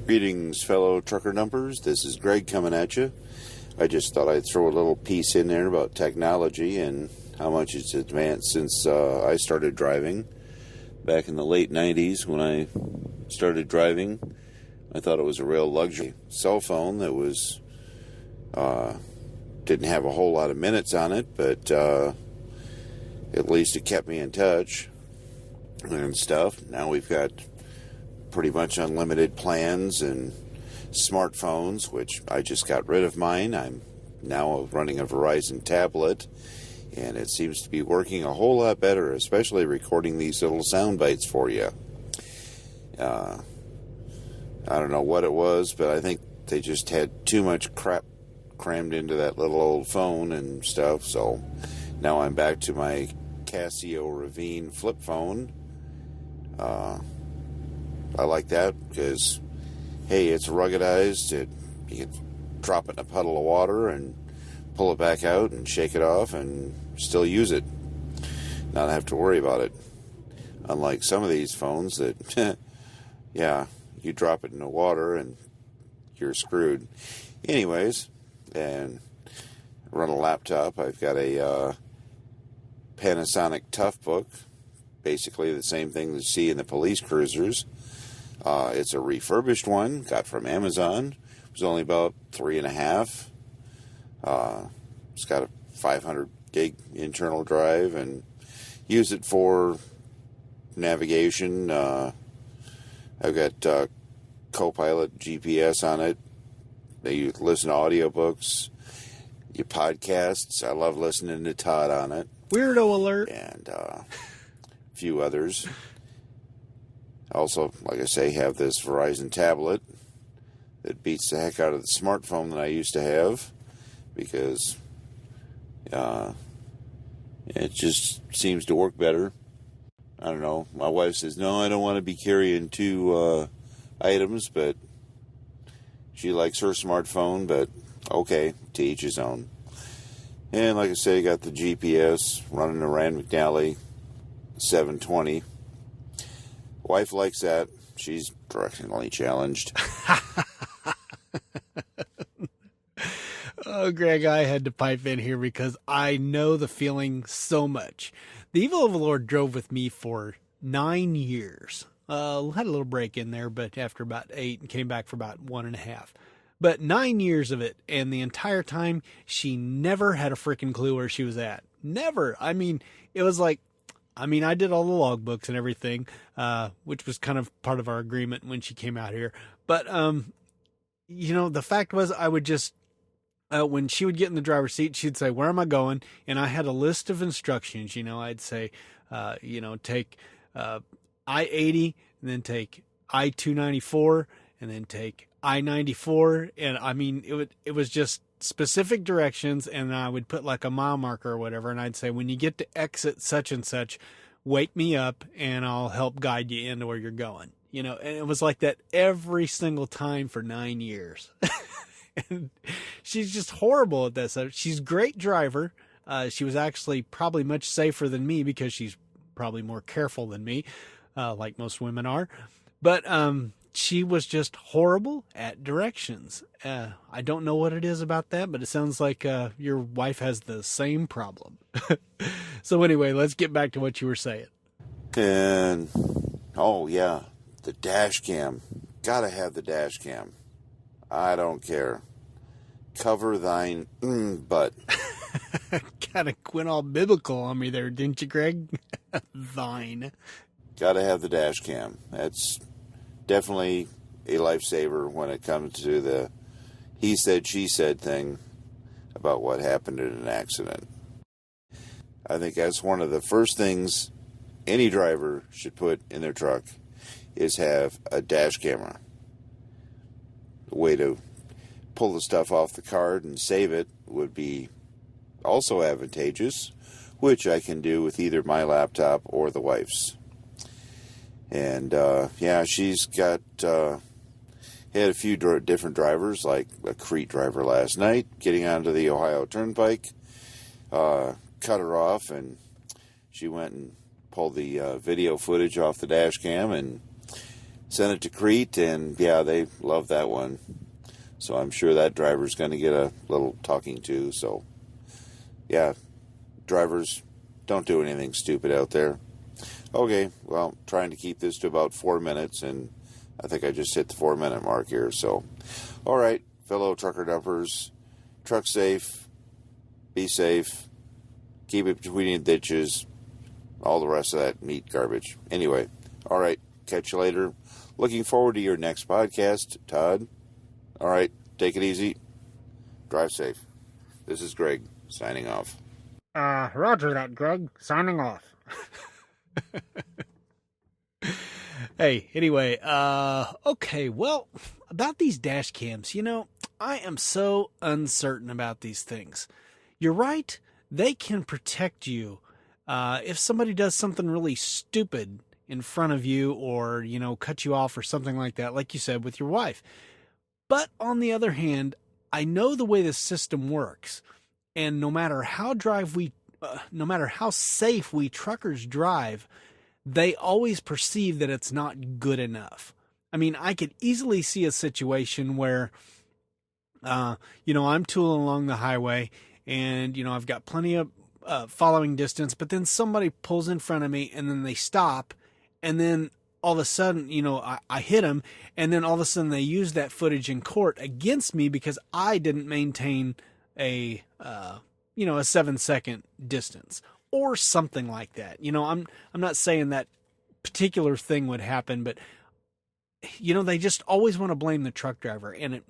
Greetings, fellow trucker dumpers. This is Greg coming at you. I just thought I'd throw a little piece in there about technology and how much it's advanced since I started driving. Back in the late 90s when I started driving, I thought it was a real luxury. Cell phone that was didn't have a whole lot of minutes on it, but at least it kept me in touch and stuff. Now we've got pretty much unlimited plans and smartphones, which I just got rid of mine. I'm now running a Verizon tablet, and it seems to be working a whole lot better, especially recording these little sound bites for you. I don't know what it was, but I think they just had too much crap crammed into that little old phone and stuff, so now I'm back to my Casio Ravine flip phone. I like that because, hey, it's ruggedized. You can drop it in a puddle of water and pull it back out and shake it off and still use it. Not have to worry about it. Unlike some of these phones that, yeah, you drop it in the water and you're screwed. Anyways, and run a laptop. I've got a Panasonic Toughbook, basically the same thing that you see in the police cruisers. It's a refurbished one, got from Amazon. It was only about $3.50. It's got a 500 gig internal drive and use it for navigation. I've got Copilot GPS on it. You listen to audiobooks, your podcasts. I love listening to Todd on it. Weirdo alert. And a few others. Also, like I say, have this Verizon tablet that beats the heck out of the smartphone that I used to have, because it just seems to work better. I don't know. My wife says, no, I don't want to be carrying two items, but she likes her smartphone, but okay, to each his own. And like I say, I got the GPS running the Rand McNally 720. Wife likes that. She's directionally challenged. Oh, Greg, I had to pipe in here because I know the feeling so much. The Evil Overlord drove with me for 9 years. Had a little break in there, but after about 8, and came back for about 1.5. But 9 years of it, and the entire time, she never had a freaking clue where she was at. Never. I mean, it was like, I did all the logbooks and everything, which was kind of part of our agreement when she came out here. But, the fact was, I would just, when she would get in the driver's seat, she'd say, where am I going? And I had a list of instructions. I'd say, take I-80, and then take I-294, and then take I-94. And it was just specific directions, and I would put like a mile marker or whatever, and I'd say, when you get to exit such and such, wake me up and I'll help guide you into where you're going. And it was like that every single time for 9 years. And she's just horrible at that. So she's a great driver. She was actually probably much safer than me because she's probably more careful than me, like most women are. But she was just horrible at directions. I don't know what it is about that, but it sounds like your wife has the same problem. So anyway, let's get back to what you were saying. And, oh yeah, the dash cam. Gotta have the dash cam. I don't care. Cover thine butt. Kind of went all biblical on me there, didn't you, Greg? Thine. Gotta have the dash cam. That's definitely a lifesaver when it comes to the he said, she said thing about what happened in an accident. I think that's one of the first things any driver should put in their truck is have a dash camera. The way to pull the stuff off the card and save it would be also advantageous, which I can do with either my laptop or the wife's. And she's got had a few different drivers, like a Crete driver last night getting onto the Ohio Turnpike, cut her off, and she went and pulled the video footage off the dash cam and sent it to Crete, and they love that one. So I'm sure that driver's going to get a little talking to. So, drivers, don't do anything stupid out there. Okay, well, trying to keep this to about 4 minutes, and I think I just hit the 4-minute mark here. So, all right, fellow trucker dumpers, truck safe, be safe, keep it between the ditches, all the rest of that meat garbage. Anyway, all right, catch you later. Looking forward to your next podcast, Todd. All right, take it easy. Drive safe. This is Greg, signing off. Roger that, Greg. Signing off. Hey, anyway, okay, well, about these dash cams, I am so uncertain about these things. You're right, they can protect you if somebody does something really stupid in front of you or, cut you off or something like that, like you said with your wife. But on the other hand, I know the way the system works, and no matter how safe we truckers drive, they always perceive that it's not good enough. I mean, I could easily see a situation where, I'm tooling along the highway and, I've got plenty of following distance, but then somebody pulls in front of me and then they stop, and then all of a sudden, I hit them, and then all of a sudden they use that footage in court against me because I didn't maintain a 7-second distance or something like that. I'm not saying that particular thing would happen, but they just always want to blame the truck driver. And it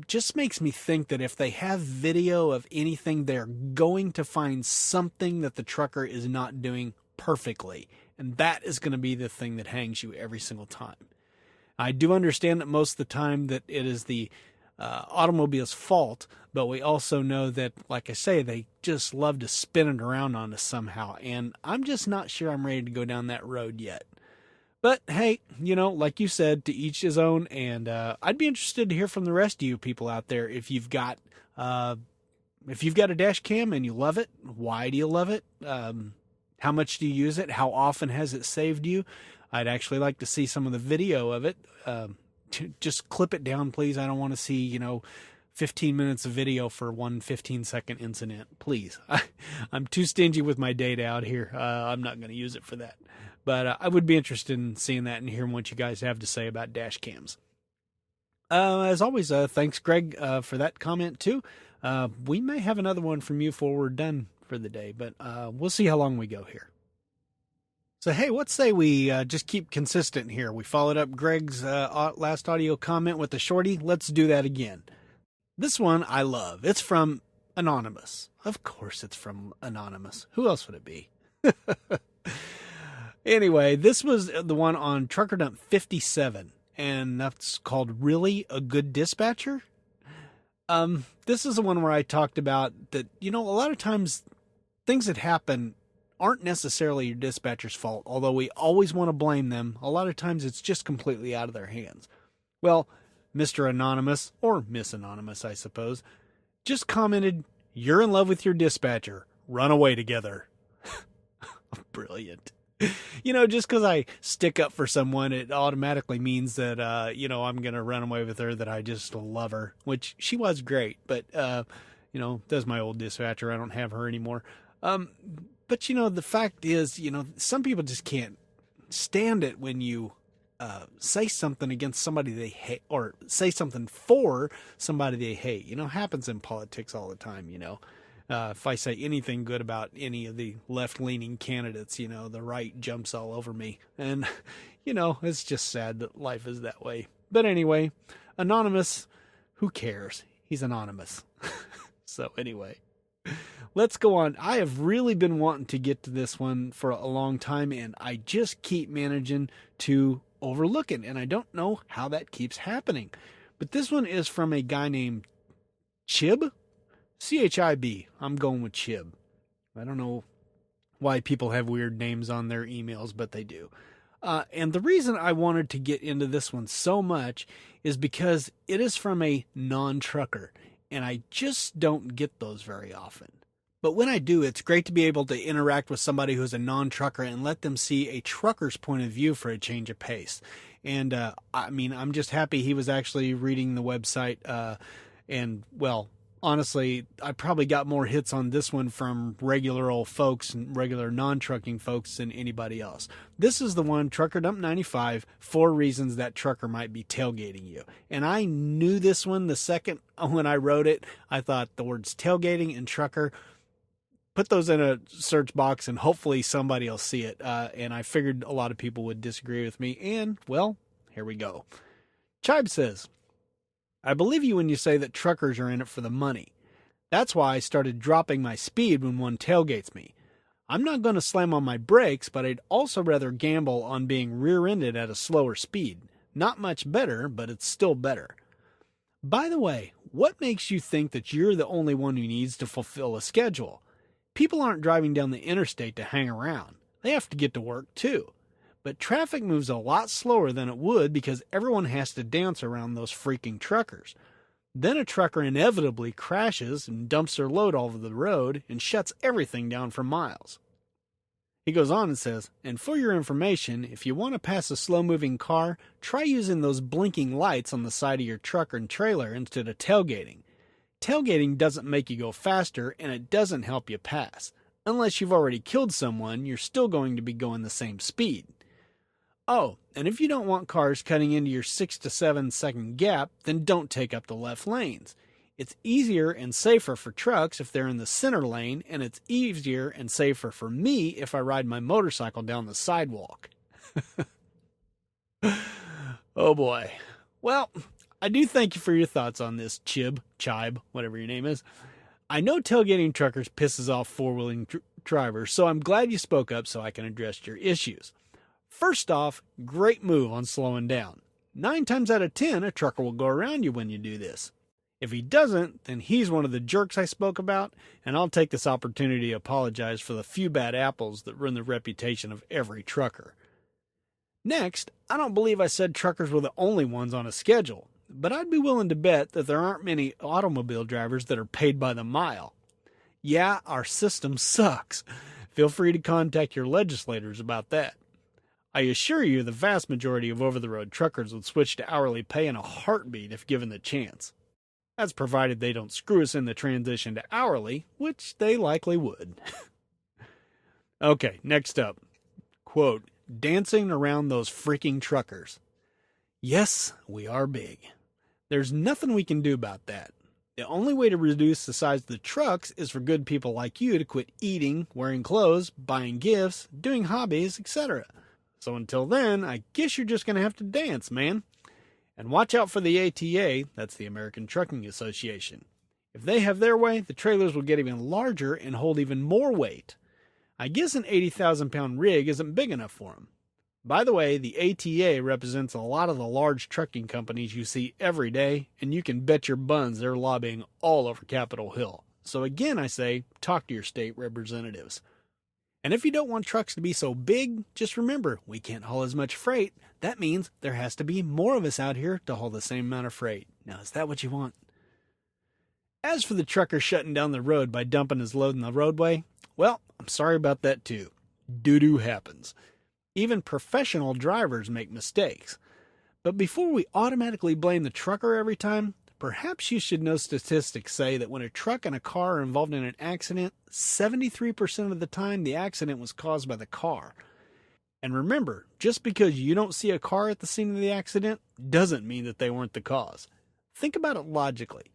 just makes me think that if they have video of anything, they're going to find something that the trucker is not doing perfectly. And that is going to be the thing that hangs you every single time. I do understand that most of the time that it is the automobile's fault, but we also know that, like I say, they just love to spin it around on us somehow. And I'm just not sure I'm ready to go down that road yet. But hey, like you said, to each his own. And I'd be interested to hear from the rest of you people out there. If you've got a dash cam and you love it, why do you love it? How much do you use it? How often has it saved you? I'd actually like to see some of the video of it. Just clip it down, please. I don't want to see, 15 minutes of video for one 15-second incident. Please. I'm too stingy with my data out here. I'm not going to use it for that. But I would be interested in seeing that and hearing what you guys have to say about dash cams. As always, thanks, Greg, for that comment, too. We may have another one from you before we're done for the day, but we'll see how long we go here. So, hey, let's say we just keep consistent here. We followed up Greg's last audio comment with the shorty. Let's do that again. This one I love. It's from Anonymous. Of course it's from Anonymous. Who else would it be? Anyway, this was the one on Trucker Dump 57, and that's called Really a Good Dispatcher? This is the one where I talked about that, a lot of times things that happen aren't necessarily your dispatcher's fault, although we always want to blame them. A lot of times it's just completely out of their hands. Well, Mr. Anonymous, or Miss Anonymous, I suppose, just commented, "You're in love with your dispatcher. Run away together." Brilliant. Just because I stick up for someone, it automatically means that, I'm going to run away with her, that I just love her, which she was great. But, that's my old dispatcher. I don't have her anymore. But, the fact is, some people just can't stand it when you say something against somebody they hate, or say something for somebody they hate. Happens in politics all the time, If I say anything good about any of the left-leaning candidates, the right jumps all over me. And, it's just sad that life is that way. But anyway, Anonymous, who cares? He's anonymous. So anyway, let's go on. I have really been wanting to get to this one for a long time, and I just keep managing to overlook it, and I don't know how that keeps happening. But this one is from a guy named Chib. CHIB. I'm going with Chib. I don't know why people have weird names on their emails, but they do. And the reason I wanted to get into this one so much is because it is from a non-trucker, and I just don't get those very often. But when I do, it's great to be able to interact with somebody who's a non-trucker and let them see a trucker's point of view for a change of pace. And, I'm just happy he was actually reading the website, and, well, honestly, I probably got more hits on this one from regular old folks and regular non-trucking folks than anybody else. This is the one, Trucker Dump 95, 4 reasons that trucker might be tailgating you. And I knew this one the second when I wrote it. I thought the words tailgating and trucker, put those in a search box and hopefully somebody will see it. And I figured a lot of people would disagree with me. And, well, here we go. Chibe says, "I believe you when you say that truckers are in it for the money. That's why I started dropping my speed when one tailgates me. I'm not going to slam on my brakes, but I'd also rather gamble on being rear-ended at a slower speed. Not much better, but it's still better. By the way, what makes you think that you're the only one who needs to fulfill a schedule? People aren't driving down the interstate to hang around. They have to get to work too. But traffic moves a lot slower than it would because everyone has to dance around those freaking truckers. Then a trucker inevitably crashes and dumps their load all over the road and shuts everything down for miles." He goes on and says, "And for your information, if you want to pass a slow-moving car, try using those blinking lights on the side of your truck and trailer instead of tailgating. Tailgating doesn't make you go faster, and it doesn't help you pass. Unless you've already killed someone, you're still going to be going the same speed. Oh, and if you don't want cars cutting into your 6 to 7 second gap, then don't take up the left lanes. It's easier and safer for trucks if they're in the center lane, and it's easier and safer for me if I ride my motorcycle down the sidewalk." Oh boy. Well, I do thank you for your thoughts on this, Chibe, whatever your name is. I know tailgating truckers pisses off four-wheeling drivers, so I'm glad you spoke up so I can address your issues. First off, great move on slowing down. 9 times out of 10, a trucker will go around you when you do this. If he doesn't, then he's one of the jerks I spoke about, and I'll take this opportunity to apologize for the few bad apples that ruin the reputation of every trucker. Next, I don't believe I said truckers were the only ones on a schedule, but I'd be willing to bet that there aren't many automobile drivers that are paid by the mile. Yeah, our system sucks. Feel free to contact your legislators about that. I assure you the vast majority of over-the-road truckers would switch to hourly pay in a heartbeat if given the chance. That's provided they don't screw us in the transition to hourly, which they likely would. Okay, next up. Quote, dancing around those freaking truckers. Yes, we are big. There's nothing we can do about that. The only way to reduce the size of the trucks is for good people like you to quit eating, wearing clothes, buying gifts, doing hobbies, etc. So until then, I guess you're just going to have to dance, man. And watch out for the ATA, that's the American Trucking Association. If they have their way, the trailers will get even larger and hold even more weight. I guess an 80,000-pound rig isn't big enough for them. By the way, the ATA represents a lot of the large trucking companies you see every day, and you can bet your buns they're lobbying all over Capitol Hill. So again, I say, talk to your state representatives. And if you don't want trucks to be so big, just remember, we can't haul as much freight. That means there has to be more of us out here to haul the same amount of freight. Now, is that what you want? As for the trucker shutting down the road by dumping his load in the roadway, well, I'm sorry about that too. Doo-doo happens. Even professional drivers make mistakes. But before we automatically blame the trucker every time, perhaps you should know statistics say that when a truck and a car are involved in an accident, 73% of the time the accident was caused by the car. And remember, just because you don't see a car at the scene of the accident doesn't mean that they weren't the cause. Think about it logically.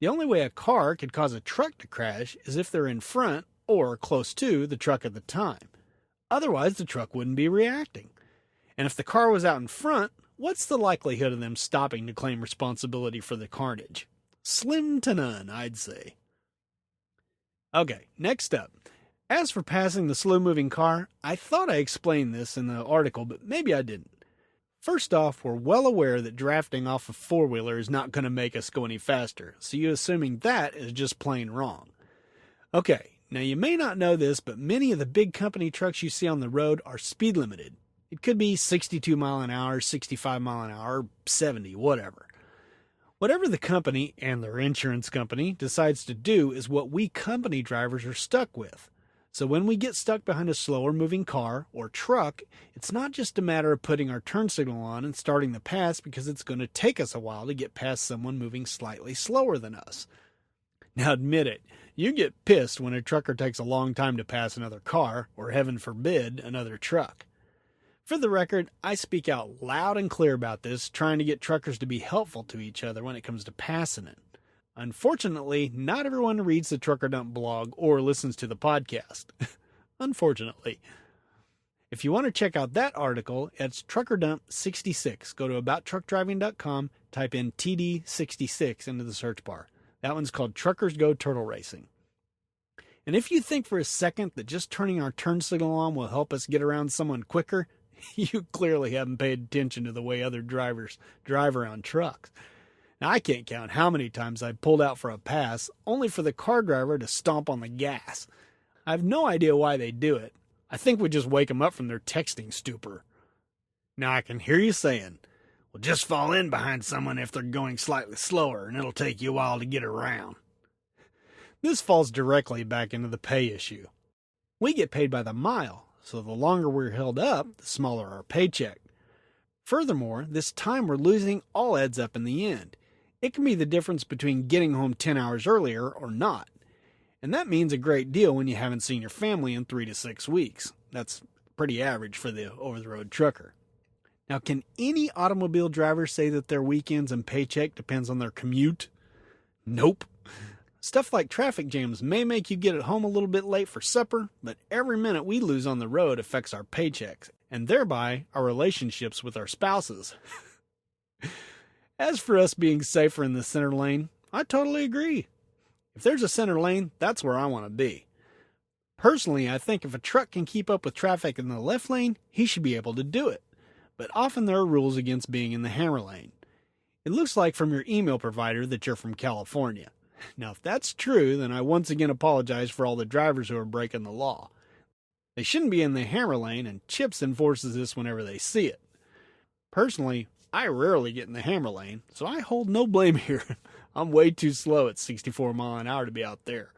The only way a car could cause a truck to crash is if they're in front or close to the truck at the time. Otherwise, the truck wouldn't be reacting. And if the car was out in front, what's the likelihood of them stopping to claim responsibility for the carnage? Slim to none, I'd say. Okay, next up. As for passing the slow-moving car, I thought I explained this in the article, but maybe I didn't. First off, we're well aware that drafting off a four-wheeler is not going to make us go any faster, so you assuming that is just plain wrong. Okay, now you may not know this, but many of the big company trucks you see on the road are speed limited. It could be 62 mile an hour, 65 mile an hour, 70, whatever. Whatever the company and their insurance company decides to do is what we company drivers are stuck with. So when we get stuck behind a slower moving car or truck, it's not just a matter of putting our turn signal on and starting the pass because it's going to take us a while to get past someone moving slightly slower than us. Now admit it, you get pissed when a trucker takes a long time to pass another car, or heaven forbid, another truck. For the record, I speak out loud and clear about this, trying to get truckers to be helpful to each other when it comes to passing it. Unfortunately, not everyone reads the Trucker Dump blog or listens to the podcast. Unfortunately. If you want to check out that article, it's Trucker Dump 66. Go to abouttruckdriving.com, type in TD66 into the search bar. That one's called Truckers Go Turtle Racing. And if you think for a second that just turning our turn signal on will help us get around someone quicker, you clearly haven't paid attention to the way other drivers drive around trucks. Now, I can't count how many times I pulled out for a pass, only for the car driver to stomp on the gas. I have no idea why they do it. I think we just wake them up from their texting stupor. Now, I can hear you saying, well, just fall in behind someone if they're going slightly slower, and it'll take you a while to get around. This falls directly back into the pay issue. We get paid by the mile, so the longer we're held up, the smaller our paycheck. Furthermore, this time we're losing all adds up in the end. It can be the difference between getting home 10 hours earlier or not. And that means a great deal when you haven't seen your family in 3 to 6 weeks. That's pretty average for the over-the-road trucker. Now, can any automobile driver say that their weekends and paycheck depends on their commute? Nope. Stuff like traffic jams may make you get at home a little bit late for supper, but every minute we lose on the road affects our paychecks, and thereby our relationships with our spouses. As for us being safer in the center lane, I totally agree. If there's a center lane, that's where I want to be. Personally, I think if a truck can keep up with traffic in the left lane, he should be able to do it. But often there are rules against being in the hammer lane. It looks like from your email provider that you're from California. Now, if that's true, then I once again apologize for all the drivers who are breaking the law. They shouldn't be in the hammer lane, and Chips enforces this whenever they see it. Personally, I rarely get in the hammer lane, so I hold no blame here. I'm way too slow at 64 miles an hour to be out there.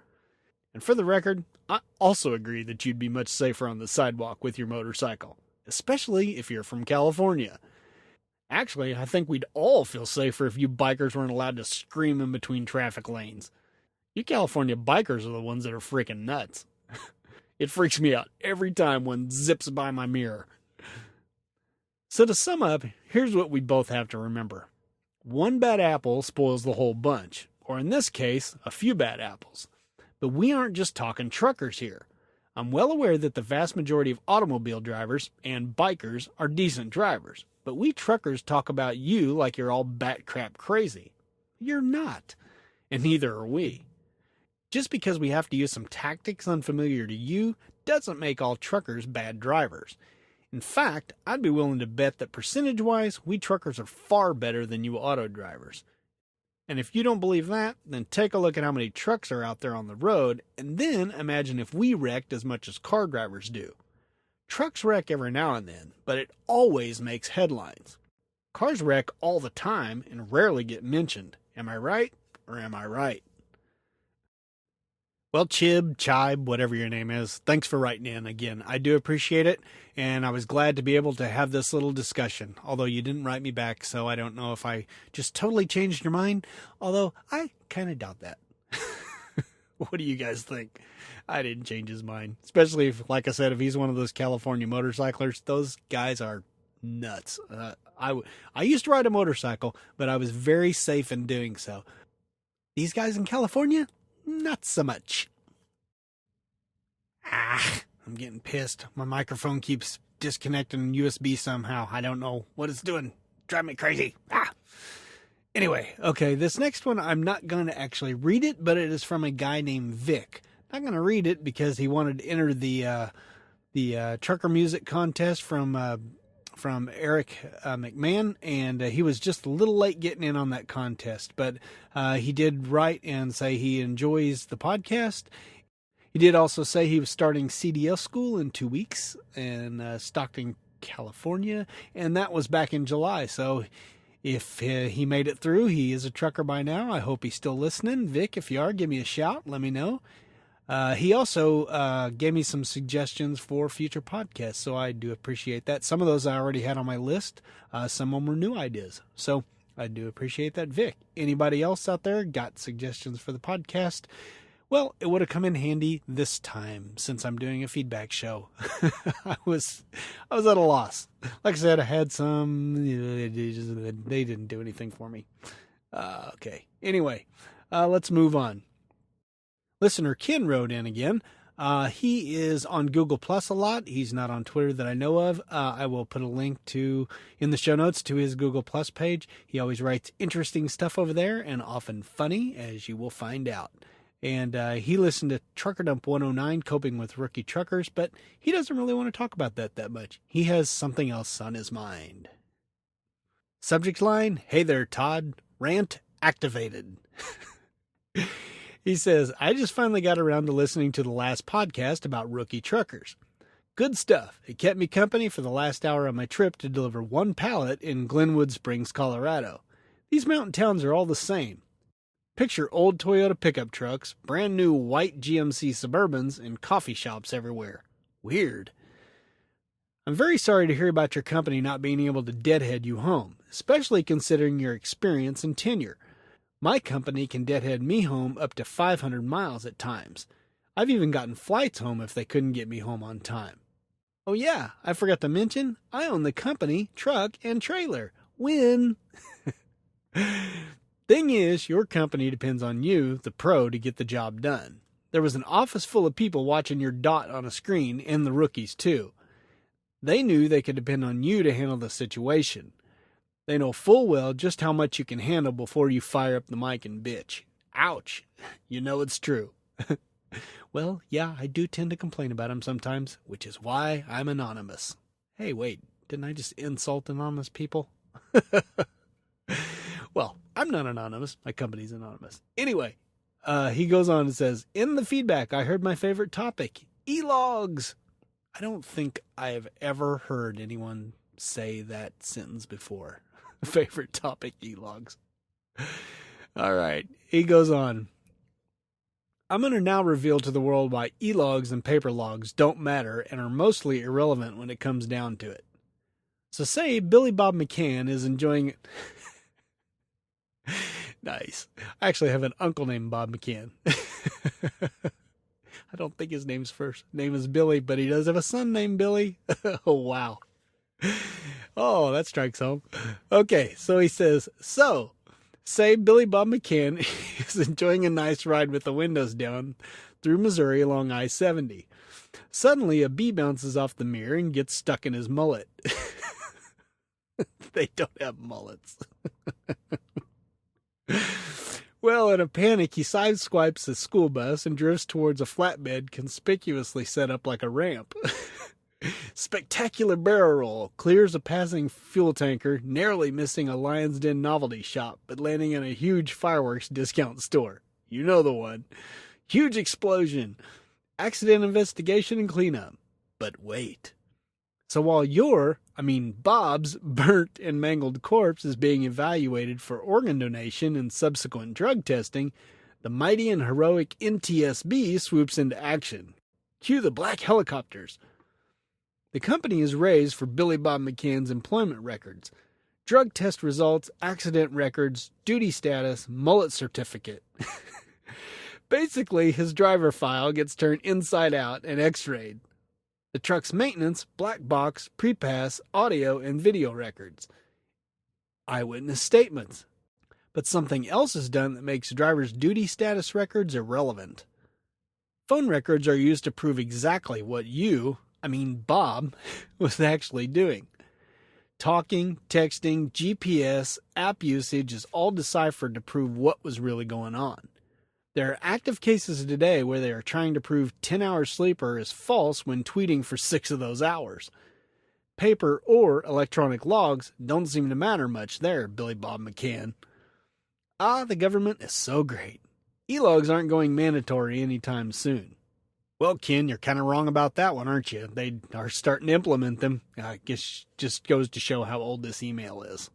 And for the record, I also agree that you'd be much safer on the sidewalk with your motorcycle, especially if you're from California. Actually, I think we'd all feel safer if you bikers weren't allowed to scream in between traffic lanes. You California bikers are the ones that are freaking nuts. It freaks me out every time one zips by my mirror. So to sum up, here's what we both have to remember. One bad apple spoils the whole bunch, or in this case, a few bad apples. But we aren't just talking truckers here. I'm well aware that the vast majority of automobile drivers and bikers are decent drivers, but we truckers talk about you like you're all bat crap crazy. You're not, and neither are we. Just because we have to use some tactics unfamiliar to you doesn't make all truckers bad drivers. In fact, I'd be willing to bet that percentage-wise, we truckers are far better than you auto drivers. And if you don't believe that, then take a look at how many trucks are out there on the road, and then imagine if we wrecked as much as car drivers do. Trucks wreck every now and then, but it always makes headlines. Cars wreck all the time and rarely get mentioned. Am I right, or am I right? Well, Chib, Chibe, whatever your name is, thanks for writing in again. I do appreciate it, and I was glad to be able to have this little discussion, although you didn't write me back, so I don't know if I just totally changed your mind, although I kind of doubt that. What do you guys think? I didn't change his mind, especially if, like I said, if he's one of those California motorcyclers. Those guys are nuts. I used to ride a motorcycle, but I was very safe in doing so. These guys in California? Not so much. I'm getting pissed. My microphone keeps disconnecting USB somehow. I don't know what it's doing. Drive me crazy. Anyway, okay, this next one, I'm not going to actually read it, but it is from a guy named Vic. Not going to read it because he wanted to enter the trucker music contest from Eric McMahon, and he was just a little late getting in on that contest, but he did write and say he enjoys the podcast. He did also say he was starting CDL school in 2 weeks in Stockton, California, and that was back in July, so if he made it through, he is a trucker by now. I hope he's still listening. Vic, if you are, give me a shout. Let me know. He also gave me some suggestions for future podcasts, so I do appreciate that. Some of those I already had on my list. Some of them were new ideas, so I do appreciate that, Vic. Anybody else out there got suggestions for the podcast? Well, it would have come in handy this time since I'm doing a feedback show. I was at a loss. Like I said, I had some. They didn't do anything for me. Okay. Anyway, let's move on. Listener Ken wrote in again. He is on Google Plus a lot. He's not on Twitter that I know of. I will put a link in the show notes to his Google Plus page. He always writes interesting stuff over there and often funny, as you will find out. And he listened to Trucker Dump 109, Coping with Rookie Truckers, but he doesn't really want to talk about that much. He has something else on his mind. Subject line, hey there, Todd. Rant activated. He says, I just finally got around to listening to the last podcast about rookie truckers. Good stuff. It kept me company for the last hour of my trip to deliver one pallet in Glenwood Springs, Colorado. These mountain towns are all the same. Picture old Toyota pickup trucks, brand new white GMC Suburbans, and coffee shops everywhere. Weird. I'm very sorry to hear about your company not being able to deadhead you home, especially considering your experience and tenure. My company can deadhead me home up to 500 miles at times. I've even gotten flights home if they couldn't get me home on time. Oh yeah, I forgot to mention, I own the company, truck, and trailer. Win! Thing is, your company depends on you, the pro, to get the job done. There was an office full of people watching your dot on a screen, and the rookies too. They knew they could depend on you to handle the situation. They know full well just how much you can handle before you fire up the mic and bitch. Ouch. You know it's true. Well, yeah, I do tend to complain about them sometimes, which is why I'm anonymous. Hey, wait, didn't I just insult anonymous people? Well, I'm not anonymous. My company's anonymous. Anyway, he goes on and says, in the feedback, I heard my favorite topic, e-logs. I don't think I've ever heard anyone say that sentence before. Favorite topic, e-logs. All right. He goes on. I'm going to now reveal to the world why e-logs and paper logs don't matter and are mostly irrelevant when it comes down to it. So say Billy Bob McCann is enjoying... Nice. I actually have an uncle named Bob McCann. I don't think his name is Billy, but he does have a son named Billy. Oh, wow. Oh, that strikes home. Okay, so he says, say Billy Bob McCann is enjoying a nice ride with the windows down through Missouri along I-70. Suddenly, a bee bounces off the mirror and gets stuck in his mullet. They don't have mullets. Well, in a panic, he sideswipes a school bus and drifts towards a flatbed conspicuously set up like a ramp. Spectacular barrel roll, clears a passing fuel tanker, narrowly missing a Lion's Den novelty shop, but landing in a huge fireworks discount store. You know the one. Huge explosion. Accident investigation and cleanup. But wait. So while Bob's burnt and mangled corpse is being evaluated for organ donation and subsequent drug testing, the mighty and heroic NTSB swoops into action. Cue the black helicopters. The company is raised for Billy Bob McCann's employment records, drug test results, accident records, duty status, mullet certificate. Basically, his driver file gets turned inside out and x-rayed. The truck's maintenance, black box, pre-pass, audio, and video records. Eyewitness statements. But something else is done that makes drivers' duty status records irrelevant. Phone records are used to prove exactly what Bob, was actually doing. Talking, texting, GPS, app usage is all deciphered to prove what was really going on. There are active cases today where they are trying to prove 10-hour sleeper is false when tweeting for 6 of those hours. Paper or electronic logs don't seem to matter much there, Billy Bob McCann. The government is so great. E-logs aren't going mandatory anytime soon. Well, Ken, you're kind of wrong about that one, aren't you? They are starting to implement them. I guess just goes to show how old this email is.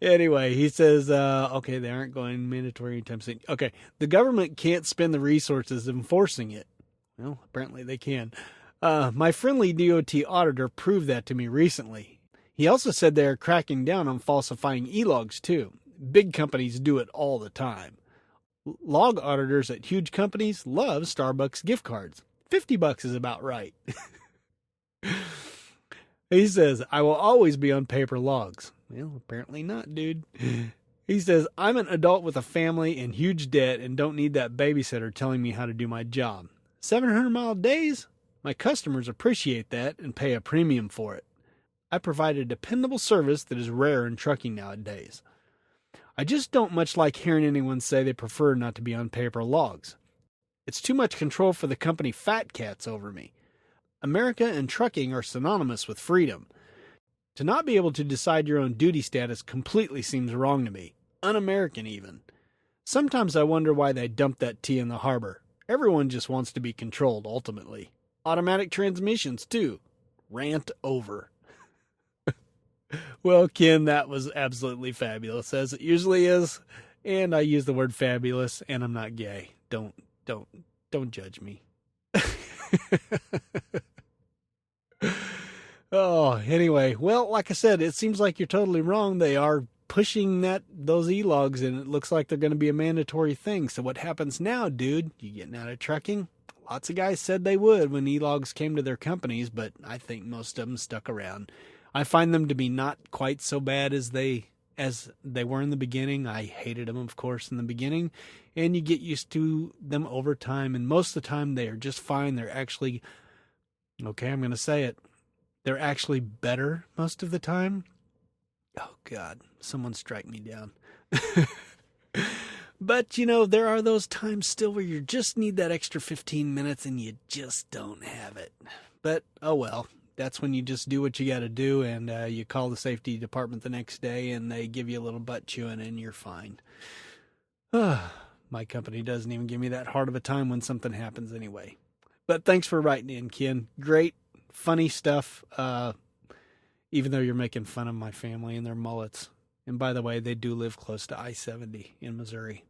Anyway, he says, they aren't going mandatory anytime soon. Okay, the government can't spend the resources enforcing it. Well, apparently they can. My friendly DOT auditor proved that to me recently. He also said they are cracking down on falsifying e-logs, too. Big companies do it all the time. Log auditors at huge companies love Starbucks gift cards. $50 is about right. He says, I will always be on paper logs. Well, apparently not, dude. He says, I'm an adult with a family and huge debt and don't need that babysitter telling me how to do my job. 700-mile days? My customers appreciate that and pay a premium for it. I provide a dependable service that is rare in trucking nowadays. I just don't much like hearing anyone say they prefer not to be on paper logs. It's too much control for the company fat cats over me. America and trucking are synonymous with freedom. To not be able to decide your own duty status completely seems wrong to me. Un-American even. Sometimes I wonder why they dumped that tea in the harbor. Everyone just wants to be controlled, ultimately. Automatic transmissions, too. Rant over. Well, Ken, that was absolutely fabulous, as it usually is. And I use the word fabulous, and I'm not gay. Don't judge me. Oh, anyway, well, like I said, it seems like you're totally wrong. They are pushing those e-logs, and it looks like they're going to be a mandatory thing. So what happens now, dude? You getting out of trucking? Lots of guys said they would when e-logs came to their companies, but I think most of them stuck around. I find them to be not quite so bad as they were in the beginning. I hated them, of course, in the beginning, and you get used to them over time, and most of the time they are just fine. They're actually, okay, I'm going to say it, they're actually better most of the time. Oh, God, someone strike me down. But, you know, there are those times still where you just need that extra 15 minutes and you just don't have it. But, oh well, that's when you just do what you got to do, and you call the safety department the next day and they give you a little butt chewing and you're fine. My company doesn't even give me that hard of a time when something happens anyway. But thanks for writing in, Ken. Great, funny stuff, even though you're making fun of my family and their mullets. And by the way, they do live close to I-70 in Missouri.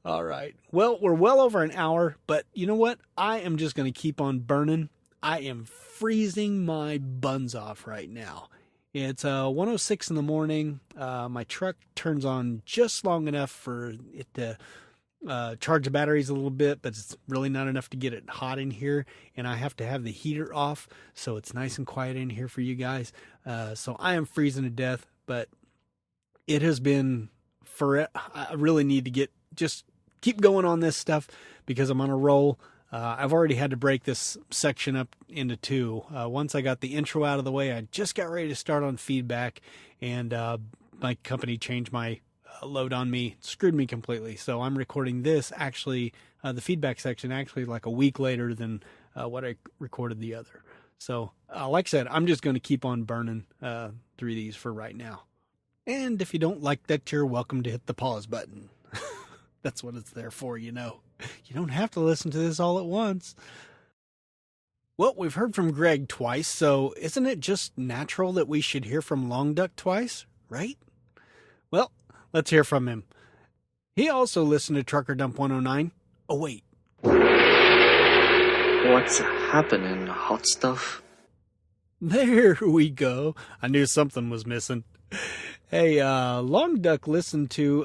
All right. Well, we're well over an hour, but you know what? I am just going to keep on burning. I am freezing my buns off right now. It's 1:06 in the morning. My truck turns on just long enough for it to charge the batteries a little bit, but it's really not enough to get it hot in here. And I have to have the heater off, so it's nice and quiet in here for you guys. So I am freezing to death, but it has been I really need to just keep going on this stuff because I'm on a roll. I've already had to break this section up into two. Once I got the intro out of the way, I just got ready to start on feedback, and my company changed my load on me, screwed me completely. So I'm recording this actually, the feedback section actually like a week later than what I recorded the other. So like I said, I'm just going to keep on burning through these for right now. And if you don't like that, you're welcome to hit the pause button. That's what it's there for, you know. You don't have to listen to this all at once. Well, we've heard from Greg twice, so isn't it just natural that we should hear from Long Duck twice, right? Well, let's hear from him. He also listened to Trucker Dump 109. Oh, wait. What's happening, hot stuff? There we go. I knew something was missing. Hey, Long Duck listened to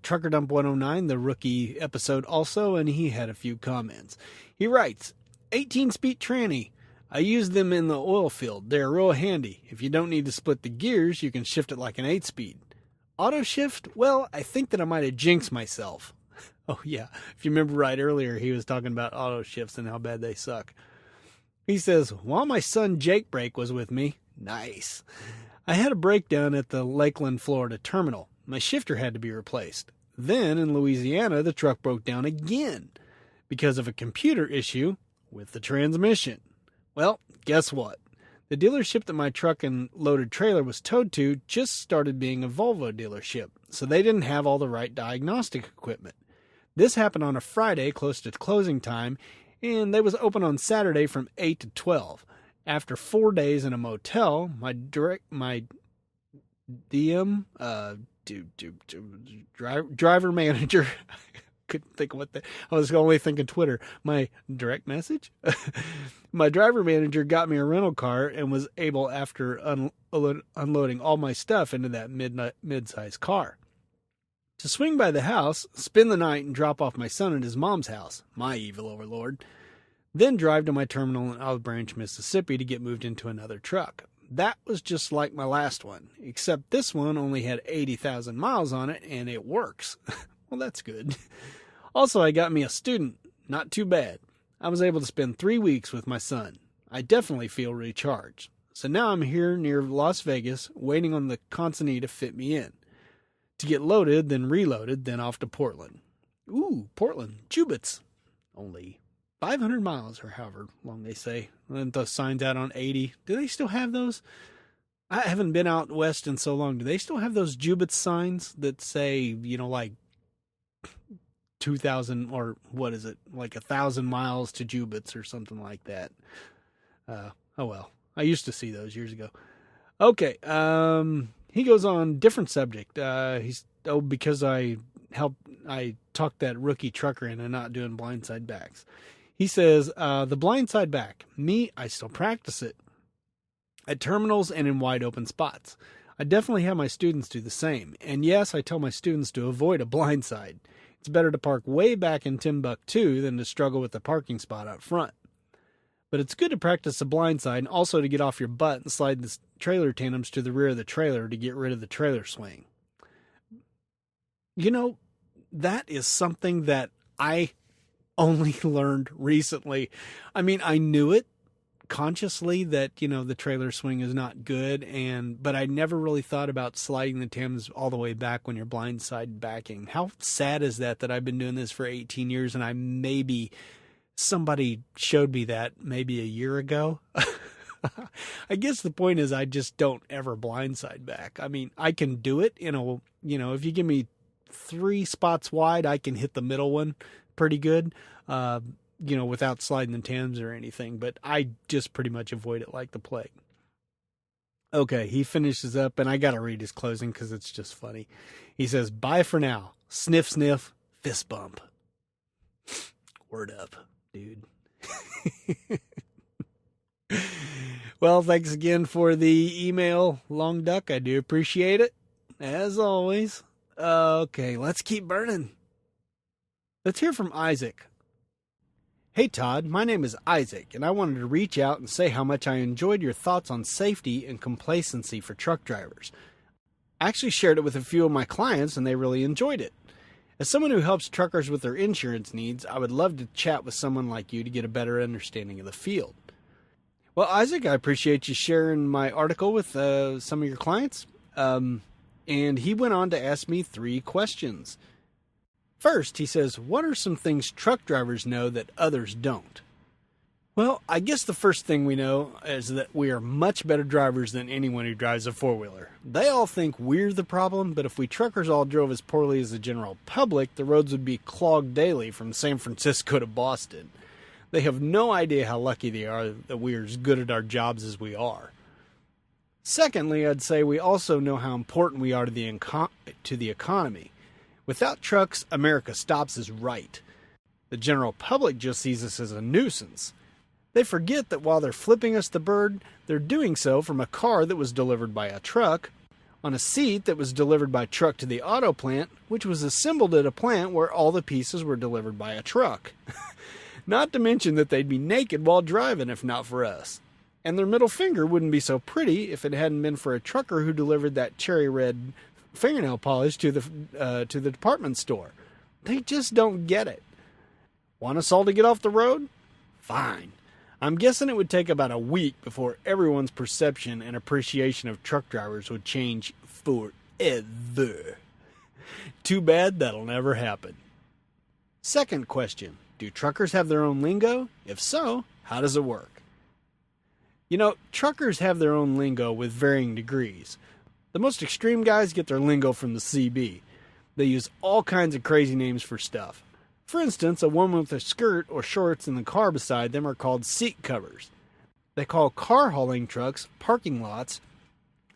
Trucker Dump 109, the rookie episode also, and he had a few comments. He writes, 18-speed tranny. I use them in the oil field. They're real handy. If you don't need to split the gears, you can shift it like an 8-speed. Auto shift? Well, I think that I might have jinxed myself. Oh, yeah. If you remember right earlier, he was talking about auto shifts and how bad they suck. He says, while my son Jake Break was with me, nice, I had a breakdown at the Lakeland, Florida terminal. My shifter had to be replaced. Then, in Louisiana, the truck broke down again because of a computer issue with the transmission. Well, guess what? The dealership that my truck and loaded trailer was towed to just started being a Volvo dealership, so they didn't have all the right diagnostic equipment. This happened on a Friday close to closing time, and they was open on Saturday from 8 to 12. After 4 days in a motel, my DM, driver manager, couldn't think of I was only thinking Twitter, my direct message. My driver manager got me a rental car and was able, after unloading all my stuff into that mid-sized car, to swing by the house, spend the night, and drop off my son at his mom's house, my evil overlord. Then drive to my terminal in Olive Branch, Mississippi to get moved into another truck. That was just like my last one, except this one only had 80,000 miles on it, and it works. Well, that's good. Also, I got me a student. Not too bad. I was able to spend 3 weeks with my son. I definitely feel recharged. So now I'm here near Las Vegas, waiting on the consignee to fit me in. To get loaded, then reloaded, then off to Portland. Ooh, Portland. Jubits. Only 500 miles, or however long they say. And then those signs out on 80. Do they still have those? I haven't been out west in so long. Do they still have those Jubits signs that say, you know, like 2,000, or what is it? Like 1,000 miles to Jubits or something like that. Oh well. I used to see those years ago. Okay. He goes on different subject. Because I talked that rookie trucker into not doing blindside backs. He says, the blindside back, me, I still practice it at terminals and in wide open spots. I definitely have my students do the same. And yes, I tell my students to avoid a blindside. It's better to park way back in Timbuktu than to struggle with the parking spot up front. But it's good to practice the blindside and also to get off your butt and slide the trailer tandems to the rear of the trailer to get rid of the trailer swing. You know, that is something that I only learned recently. I mean, I knew it consciously that, the trailer swing is not good, but I never really thought about sliding the Thames all the way back when you're blindside backing. How sad is that I've been doing this for 18 years and somebody showed me that maybe a year ago. I guess the point is I just don't ever blindside back. I mean, I can do it if you give me 3 spots wide, I can hit the middle one pretty good, without sliding the Thames or anything, but I just pretty much avoid it like the plague. Okay, he finishes up, and I got to read his closing because it's just funny. He says, "Bye for now. Sniff, sniff, fist bump." Word up, dude. Well, thanks again for the email, Long Duck. I do appreciate it, as always. Okay, let's keep burning. Let's hear from Isaac. "Hey Todd, my name is Isaac, and I wanted to reach out and say how much I enjoyed your thoughts on safety and complacency for truck drivers. I actually shared it with a few of my clients, and they really enjoyed it. As someone who helps truckers with their insurance needs, I would love to chat with someone like you to get a better understanding of the field." Well, Isaac, I appreciate you sharing my article with some of your clients. And he went on to ask me 3 questions. First, he says, "What are some things truck drivers know that others don't?" Well, I guess the first thing we know is that we are much better drivers than anyone who drives a 4-wheeler. They all think we're the problem, but if we truckers all drove as poorly as the general public, the roads would be clogged daily from San Francisco to Boston. They have no idea how lucky they are that we are as good at our jobs as we are. Secondly, I'd say we also know how important we are to the economy. Without trucks, America stops is right. The general public just sees us as a nuisance. They forget that while they're flipping us the bird, they're doing so from a car that was delivered by a truck, on a seat that was delivered by truck to the auto plant, which was assembled at a plant where all the pieces were delivered by a truck. Not to mention that they'd be naked while driving if not for us. And their middle finger wouldn't be so pretty if it hadn't been for a trucker who delivered that cherry red fingernail polish to the department store. They just don't get it. Want us all to get off the road? Fine. I'm guessing it would take about a week before everyone's perception and appreciation of truck drivers would change forever. Too bad that'll never happen. Second question. Do truckers have their own lingo? If so, how does it work? Truckers have their own lingo with varying degrees. The most extreme guys get their lingo from the CB. They use all kinds of crazy names for stuff. For instance, a woman with a skirt or shorts in the car beside them are called seat covers. They call car hauling trucks parking lots,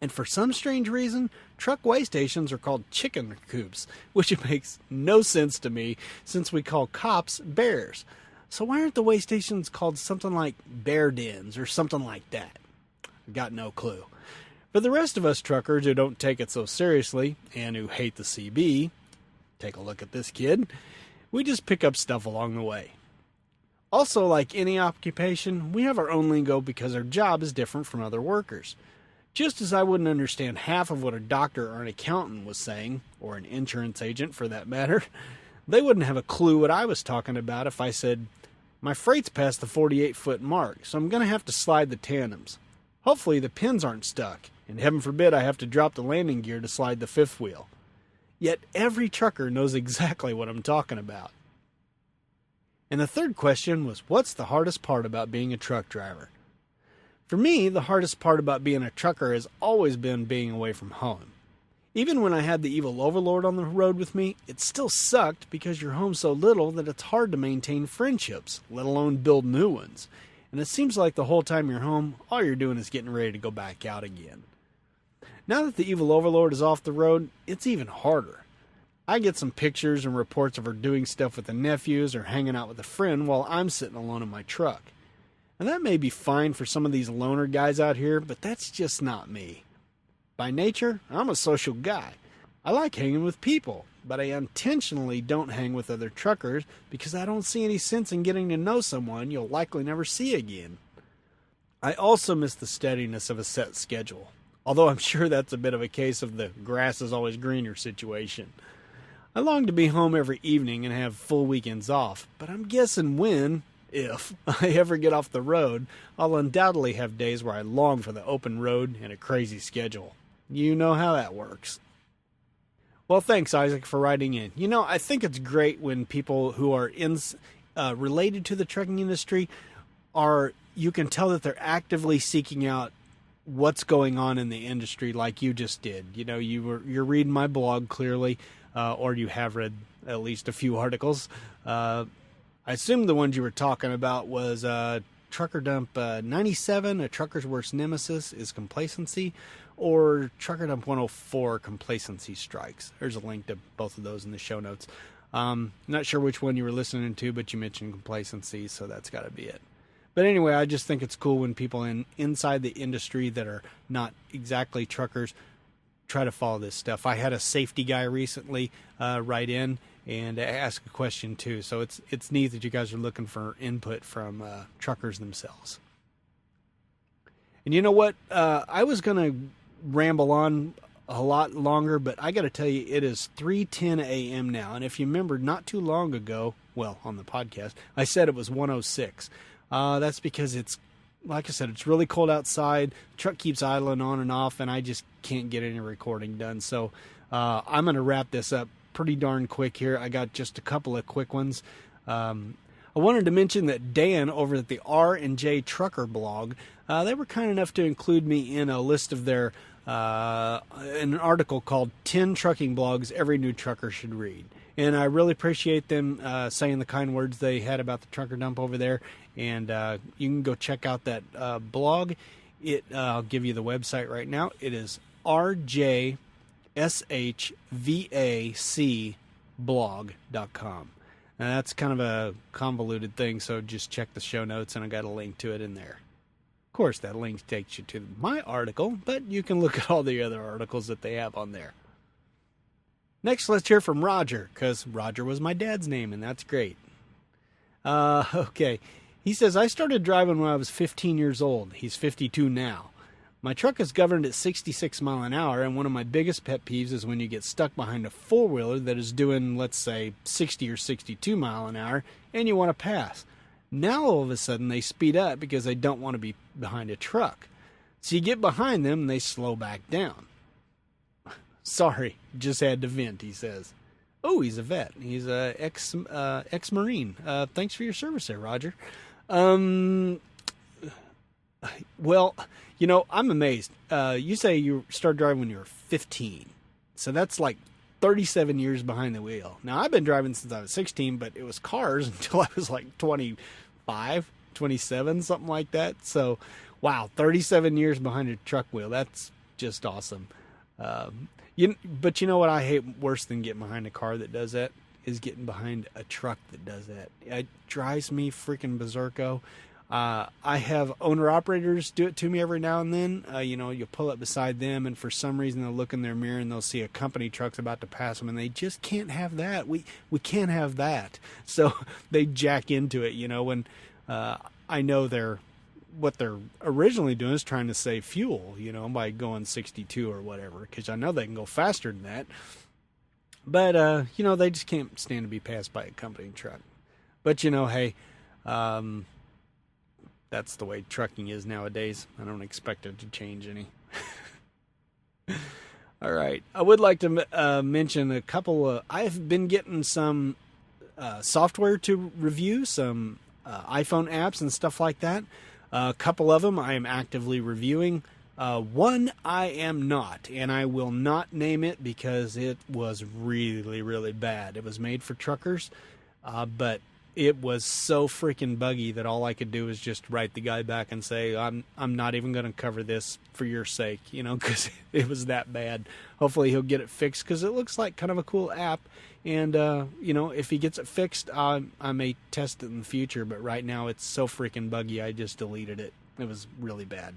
and for some strange reason, truck weigh stations are called chicken coops, which makes no sense to me since we call cops bears. So why aren't the weigh stations called something like bear dens or something like that? I've got no clue. For the rest of us truckers who don't take it so seriously and who hate the CB, take a look at this kid, we just pick up stuff along the way. Also, like any occupation, we have our own lingo because our job is different from other workers. Just as I wouldn't understand half of what a doctor or an accountant was saying, or an insurance agent for that matter, they wouldn't have a clue what I was talking about if I said, "My freight's past the 48-foot mark, so I'm going to have to slide the tandems. Hopefully the pins aren't stuck, and heaven forbid I have to drop the landing gear to slide the 5th wheel." Yet every trucker knows exactly what I'm talking about. And the third question was, what's the hardest part about being a truck driver? For me, the hardest part about being a trucker has always been being away from home. Even when I had the evil overlord on the road with me, it still sucked because you're home so little that it's hard to maintain friendships, let alone build new ones. And it seems like the whole time you're home, all you're doing is getting ready to go back out again. Now that the evil overlord is off the road, it's even harder. I get some pictures and reports of her doing stuff with the nephews or hanging out with a friend while I'm sitting alone in my truck. And that may be fine for some of these loner guys out here, but that's just not me. By nature, I'm a social guy. I like hanging with people, but I intentionally don't hang with other truckers because I don't see any sense in getting to know someone you'll likely never see again. I also miss the steadiness of a set schedule, although I'm sure that's a bit of a case of the grass is always greener situation. I long to be home every evening and have full weekends off, but I'm guessing when, if, I ever get off the road, I'll undoubtedly have days where I long for the open road and a crazy schedule. You know how that works. Well, thanks, Isaac, for writing in. I think it's great when people who are related to the trucking industry you can tell that they're actively seeking out what's going on in the industry like you just did. You're reading my blog clearly, or you have read at least a few articles. I assume the ones you were talking about was Trucker Dump 97, A Trucker's Worst Nemesis is Complacency, or Trucker Dump 104, Complacency Strikes. There's a link to both of those in the show notes. Not sure which one you were listening to, but you mentioned complacency, so that's got to be it. But anyway, I just think it's cool when people inside the industry that are not exactly truckers try to follow this stuff. I had a safety guy recently write in and ask a question too. So it's neat that you guys are looking for input from truckers themselves. And you know what? I was going to ramble on a lot longer, but I got to tell you, it is 3:10 a.m. now. And if you remember, not too long ago, well, on the podcast, I said it was 1:06. That's because it's, like I said, it's really cold outside. The truck keeps idling on and off, and I just can't get any recording done. So I'm going to wrap this up pretty darn quick here. I got just a couple of quick ones. I wanted to mention that Dan over at the R&J Trucker blog, they were kind enough to include me in a list of their, an article called 10 Trucking Blogs Every New Trucker Should Read. And I really appreciate them saying the kind words they had about the Trucker Dump over there. And you can go check out that blog. I'll give you the website right now. It is rjshvacblog.com. Now, that's kind of a convoluted thing, so just check the show notes, and I got a link to it in there. Of course, that link takes you to my article, but you can look at all the other articles that they have on there. Next, let's hear from Roger, because Roger was my dad's name, and that's great. Okay. He says, I started driving when I was 15 years old. He's 52 now. My truck is governed at 66 mile an hour, and one of my biggest pet peeves is when you get stuck behind a four-wheeler that is doing, let's say, 60 or 62 mile an hour, and you want to pass. Now, all of a sudden, they speed up because they don't want to be behind a truck. So you get behind them, and they slow back down. Sorry, just had to vent, he says. Oh, he's a vet. He's a ex-Marine. Thanks for your service there, Roger. Well, I'm amazed. You say you started driving when you were 15. So that's like 37 years behind the wheel. Now, I've been driving since I was 16, but it was cars until I was like 25, 27, something like that. So, wow, 37 years behind a truck wheel. That's just awesome. But you know what I hate worse than getting behind a car that does that is getting behind a truck that does that. It drives me freaking berserko. I have owner-operators do it to me every now and then. You pull up beside them, and for some reason they'll look in their mirror and they'll see a company truck's about to pass them, and they just can't have that. We can't have that. So they jack into it, when I know what they're originally doing is trying to save fuel, by going 62 or whatever, because I know they can go faster than that. But, they just can't stand to be passed by a company truck. But, hey, that's the way trucking is nowadays. I don't expect it to change any. All right. I would like to mention a couple I've been getting some software to review, some iPhone apps and stuff like that. A couple of them I am actively reviewing. One I am not, and I will not name it because it was really, really bad. It was made for truckers, but it was so freaking buggy that all I could do was just write the guy back and say, I'm not even going to cover this for your sake, because it was that bad. Hopefully he'll get it fixed, because it looks like kind of a cool app. And, if he gets it fixed, I may test it in the future. But right now it's so freaking buggy, I just deleted it. It was really bad.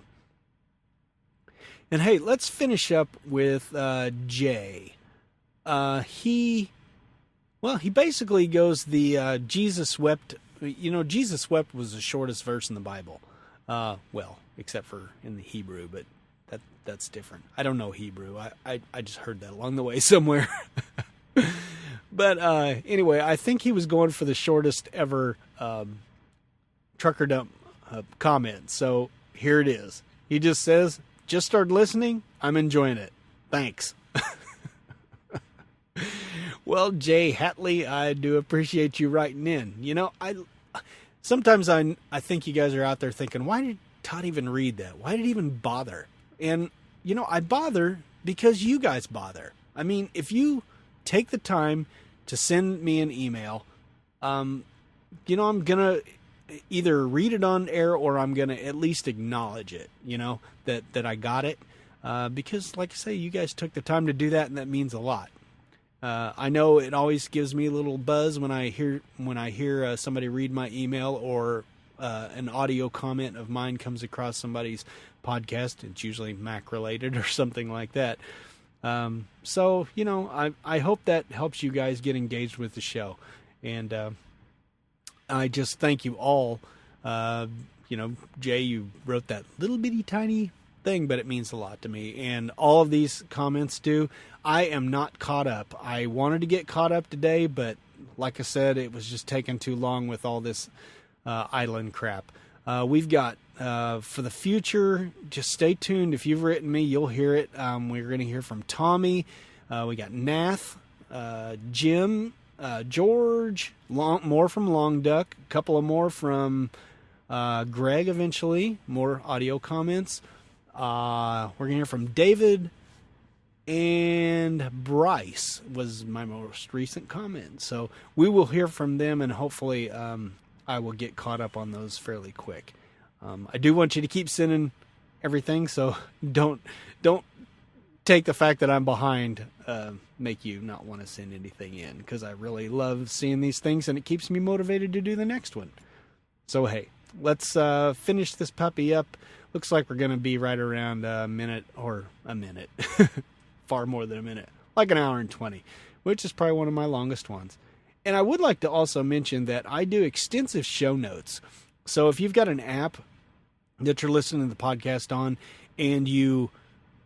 And, hey, let's finish up with Jay. He basically goes the Jesus wept. Jesus wept was the shortest verse in the Bible. Except for in the Hebrew, but that's different. I don't know Hebrew. I just heard that along the way somewhere. But anyway, I think he was going for the shortest ever Trucker Dump comment. So here it is. He just says, just started listening. I'm enjoying it. Thanks. Well, Jay Hatley, I do appreciate you writing in. You know, sometimes I think you guys are out there thinking, why did Todd even read that? Why did he even bother? And, you know, I bother because you guys bother. I mean, if you take the time to send me an email, you know, I'm going to either read it on air or I'm going to at least acknowledge it, you know, that I got it. Because, like I say, you guys took the time to do that, and that means a lot. I know it always gives me a little buzz when I hear somebody read my email or an audio comment of mine comes across somebody's podcast. It's usually Mac related or something like that. So, you know, I hope that helps you guys get engaged with the show. And I just thank you all. You know, Jay, you wrote that little bitty tiny thing, but it means a lot to me. And all of these comments do. I am not caught up. I wanted to get caught up today, but like I said, it was just taking too long with all this island crap. We've got, for the future, just stay tuned. If you've written me, you'll hear it. We're going to hear from Tommy. We got Nath, Jim, George, more from Long Duck, a couple of more from Greg eventually, more audio comments. We're going to hear from David, and Bryce was my most recent comment. So we will hear from them, and hopefully I will get caught up on those fairly quick. I do want you to keep sending everything, so don't take the fact that I'm behind make you not want to send anything in, because I really love seeing these things, and it keeps me motivated to do the next one. So hey, let's finish this puppy up. Looks like we're going to be right around a minute, far more than a minute, like an hour and 20, which is probably one of my longest ones. And I would like to also mention that I do extensive show notes. So if you've got an app that you're listening to the podcast on, and you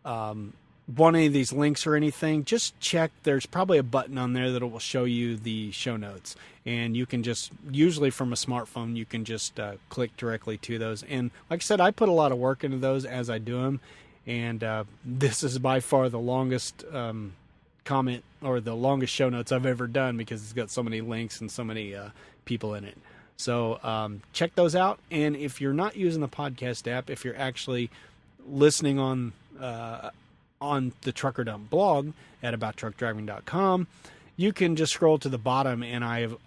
want any of these links or anything, just check. There's probably a button on there that will show you the show notes. And you can just, usually from a smartphone, you can just click directly to those. And like I said, I put a lot of work into those as I do them. And this is by far the longest comment, or the longest show notes I've ever done, because it's got so many links and so many people in it. So check those out. And if you're not using the podcast app, if you're actually listening on the Trucker Dump blog at abouttruckdriving.com, you can just scroll to the bottom, and I've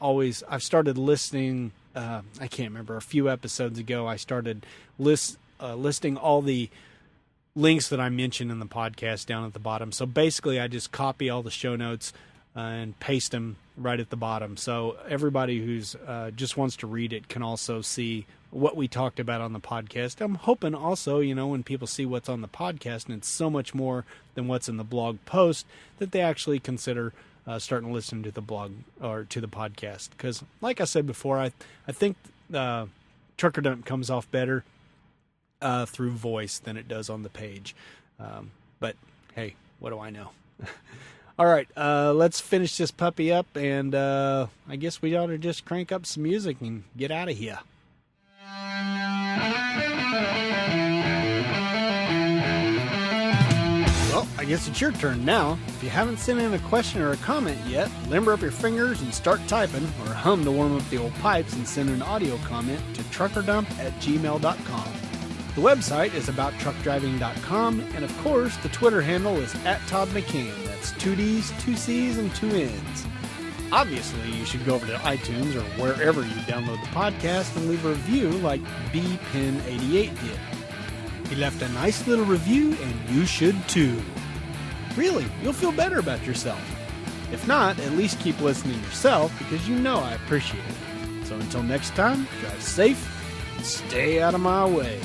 started listing, I can't remember, a few episodes ago, I started listing all the links that I mentioned in the podcast down at the bottom. So basically I just copy all the show notes and paste them right at the bottom. So everybody who's just wants to read it can also see what we talked about on the podcast. I'm hoping also, you know, when people see what's on the podcast, and it's so much more than what's in the blog post, that they actually consider starting to listen to the blog or to the podcast. Because like I said before, I think Trucker Dump comes off better through voice than it does on the page. But hey, what do I know? All right, let's finish this puppy up, and I guess we ought to just crank up some music and get out of here. Well, I guess it's your turn now. If you haven't sent in a question or a comment yet, limber up your fingers and start typing, or hum to warm up the old pipes and send an audio comment to truckerdump@gmail.com. The website is abouttruckdriving.com, and of course, the Twitter handle is @ToddMcCann. That's 2 D's, 2 C's, and 2 N's. Obviously, you should go over to iTunes or wherever you download the podcast and leave a review like BPin88 did. He left a nice little review, and you should too. Really, you'll feel better about yourself. If not, at least keep listening yourself, because you know I appreciate it. So until next time, drive safe and stay out of my way.